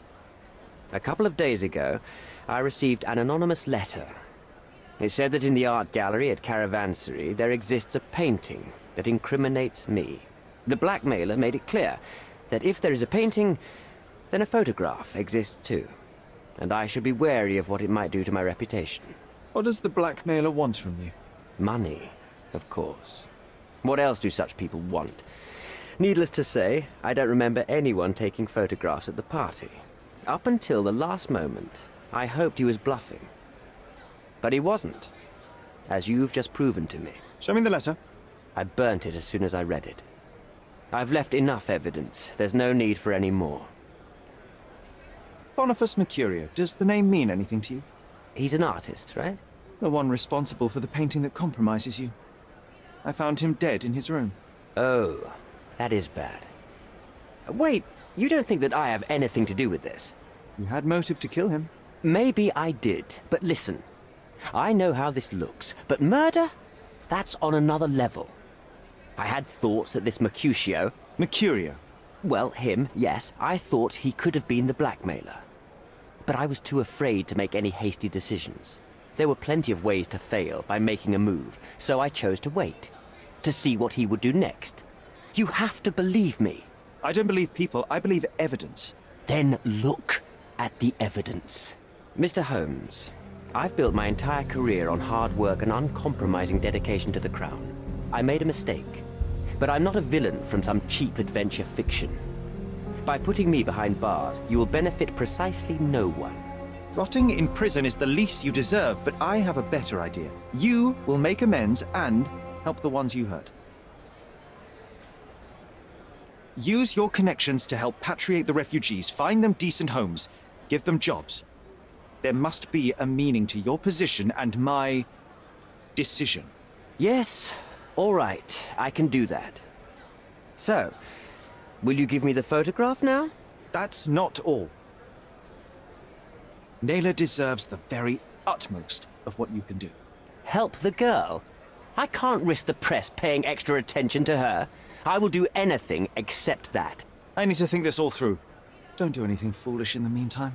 Speaker 15: A couple of days ago, I received an anonymous letter. It said that in the art gallery at Caravansary there exists a painting that incriminates me. The blackmailer made it clear that if there is a painting, then a photograph exists too. And I should be wary of what it might do to my reputation.
Speaker 1: What does the blackmailer want from you?
Speaker 15: Money, of course. What else do such people want? Needless to say, I don't remember anyone taking photographs at the party. Up until the last moment, I hoped he was bluffing. But he wasn't, as you've just proven to me.
Speaker 1: Show me the letter.
Speaker 15: I burnt it as soon as I read it. I've left enough evidence. There's no need for any more.
Speaker 1: Boniface Mercurio. Does the name mean anything to you?
Speaker 15: He's an artist, right?
Speaker 1: The one responsible for the painting that compromises you. I found him dead in his room.
Speaker 15: Oh, that is bad. Wait, you don't think that I have anything to do with this?
Speaker 1: You had motive to kill him.
Speaker 15: Maybe I did, but listen. I know how this looks, but murder? That's on another level. I had thoughts that this Mercutio...
Speaker 1: Mercurio?
Speaker 15: Well, him, yes. I thought he could have been the blackmailer. But I was too afraid to make any hasty decisions. There were plenty of ways to fail by making a move, so I chose to wait. To see what he would do next. You have to believe me.
Speaker 1: I don't believe people, I believe evidence.
Speaker 15: Then look at the evidence. Mr. Holmes, I've built my entire career on hard work and uncompromising dedication to the Crown. I made a mistake, but I'm not a villain from some cheap adventure fiction. By putting me behind bars, you will benefit precisely no one.
Speaker 1: Rotting in prison is the least you deserve, but I have a better idea. You will make amends and help the ones you hurt. Use your connections to help patriate the refugees, find them decent homes, give them jobs. There must be a meaning to your position and my decision.
Speaker 15: Yes, all right, I can do that. So, will you give me the photograph now?
Speaker 1: That's not all. Naylor deserves the very utmost of what you can do.
Speaker 15: Help the girl? I can't risk the press paying extra attention to her. I will do anything except that.
Speaker 1: I need to think this all through. Don't do anything foolish in the meantime.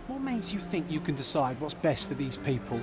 Speaker 2: What makes you think you can decide what's best for these people?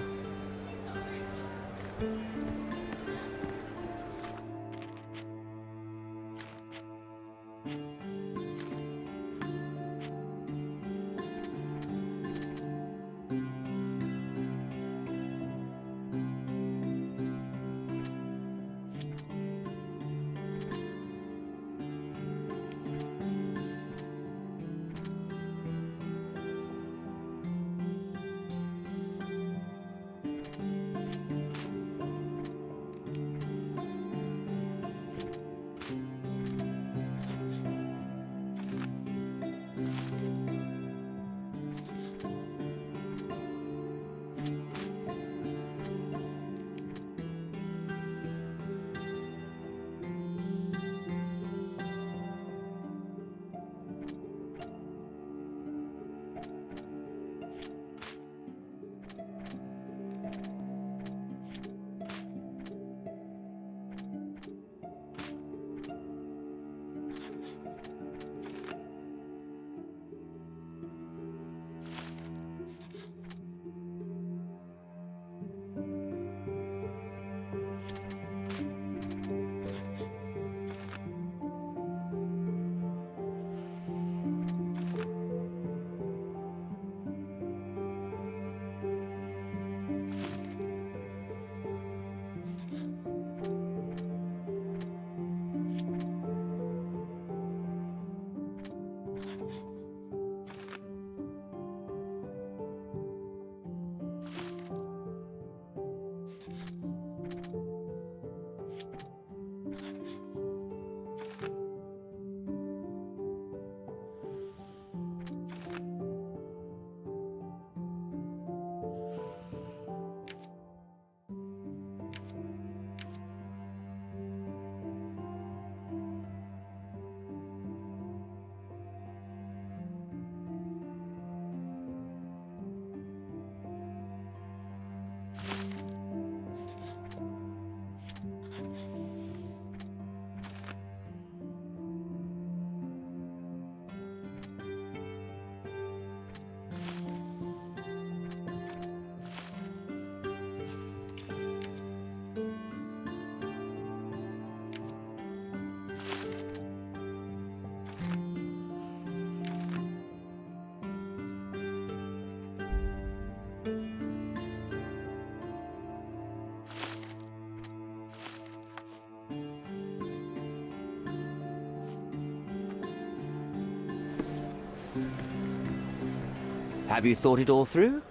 Speaker 15: Have you thought it all through?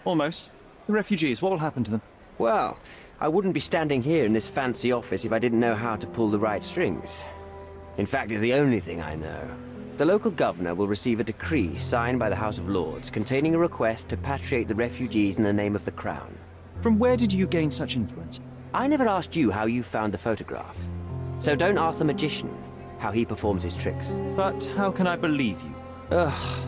Speaker 1: Almost. The refugees, what will happen to them?
Speaker 15: Well, I wouldn't be standing here in this fancy office if I didn't know how to pull the right strings. In fact, it's the only thing I know. The local governor will receive a decree signed by the House of Lords containing a request to patriate the refugees in the name of the Crown.
Speaker 1: From where did you gain such influence?
Speaker 15: I never asked you how you found the photograph. So don't ask the magician how he performs his tricks.
Speaker 1: But how can I believe you?
Speaker 15: Ugh.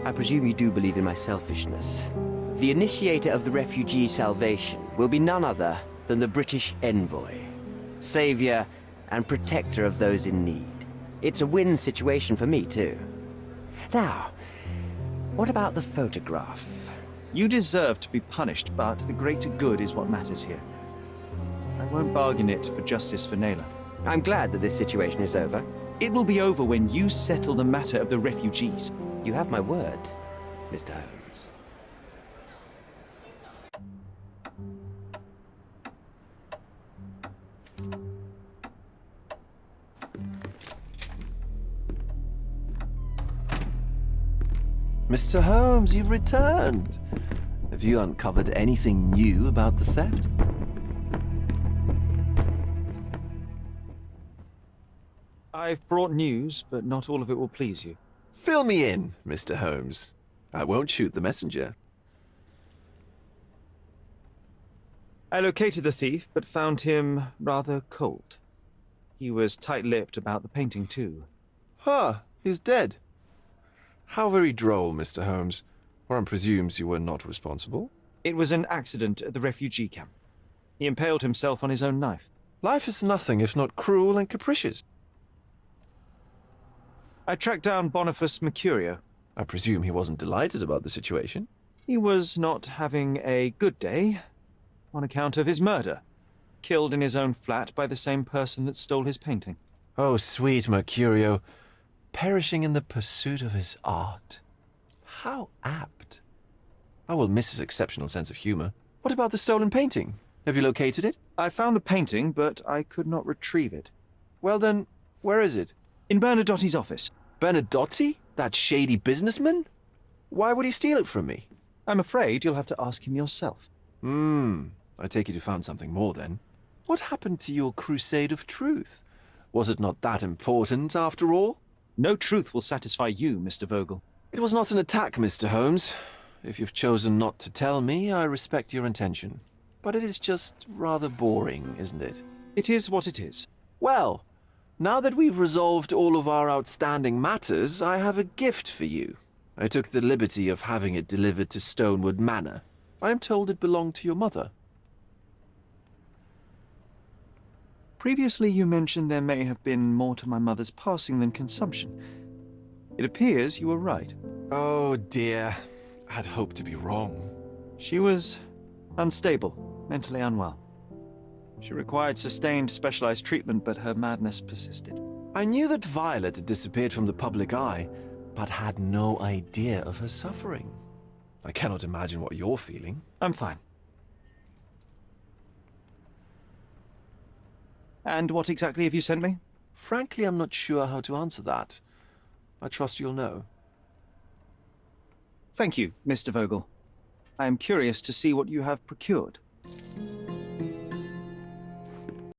Speaker 15: I presume you do believe in my selfishness. The initiator of the refugee salvation will be none other than the British envoy, savior and protector of those in need. It's a win situation for me, too. Now, what about the photograph?
Speaker 1: You deserve to be punished, but the greater good is what matters here. I won't bargain it for justice for Naylor.
Speaker 15: I'm glad that this situation is over.
Speaker 1: It will be over when you settle the matter of the refugees.
Speaker 15: You have my word, Mr. Holmes.
Speaker 6: Mr. Holmes, you've returned. Have you uncovered anything new about the theft?
Speaker 1: I've brought news, but not all of it will please you.
Speaker 6: Fill me in, Mr. Holmes. I won't shoot the messenger.
Speaker 1: I located the thief, but found him rather cold. He was tight-lipped about the painting, too.
Speaker 6: Huh, he's dead. How very droll, Mr. Holmes. One presumes you were not responsible.
Speaker 1: It was an accident at the refugee camp. He impaled himself on his own knife.
Speaker 6: Life is nothing if not cruel and capricious.
Speaker 1: I tracked down Boniface Mercurio.
Speaker 6: I presume he wasn't delighted about the situation.
Speaker 1: He was not having a good day on account of his murder. Killed in his own flat by the same person that stole his painting.
Speaker 6: Oh, sweet Mercurio. Perishing in the pursuit of his art. How apt. I will miss his exceptional sense of humor. What about the stolen painting? Have you located it?
Speaker 1: I found the painting, but I could not retrieve it.
Speaker 6: Well then, where is it?
Speaker 1: In Bernadotti's office.
Speaker 6: Bernadotti? That shady businessman? Why would he steal it from me?
Speaker 1: I'm afraid you'll have to ask him yourself.
Speaker 6: I take it you found something more then. What happened to your crusade of truth? Was it not that important, after all?
Speaker 1: No truth will satisfy you, Mr. Vogel.
Speaker 6: It was not an attack, Mr. Holmes. If you've chosen not to tell me, I respect your intention. But it is just rather boring, isn't it?
Speaker 1: It is what it is.
Speaker 6: Well, now that we've resolved all of our outstanding matters, I have a gift for you. I took the liberty of having it delivered to Stonewood Manor. I am told it belonged to your mother.
Speaker 1: Previously you mentioned there may have been more to my mother's passing than consumption. It appears you were right.
Speaker 6: Oh dear, I'd hoped to be wrong.
Speaker 1: She was unstable, mentally unwell. She required sustained specialized treatment, but her madness persisted.
Speaker 6: I knew that Violet had disappeared from the public eye, but had no idea of her suffering. I cannot imagine what you're feeling.
Speaker 1: I'm fine. And what exactly have you sent me?
Speaker 6: Frankly, I'm not sure how to answer that. I trust you'll know.
Speaker 1: Thank you, Mr. Vogel. I am curious to see what you have procured.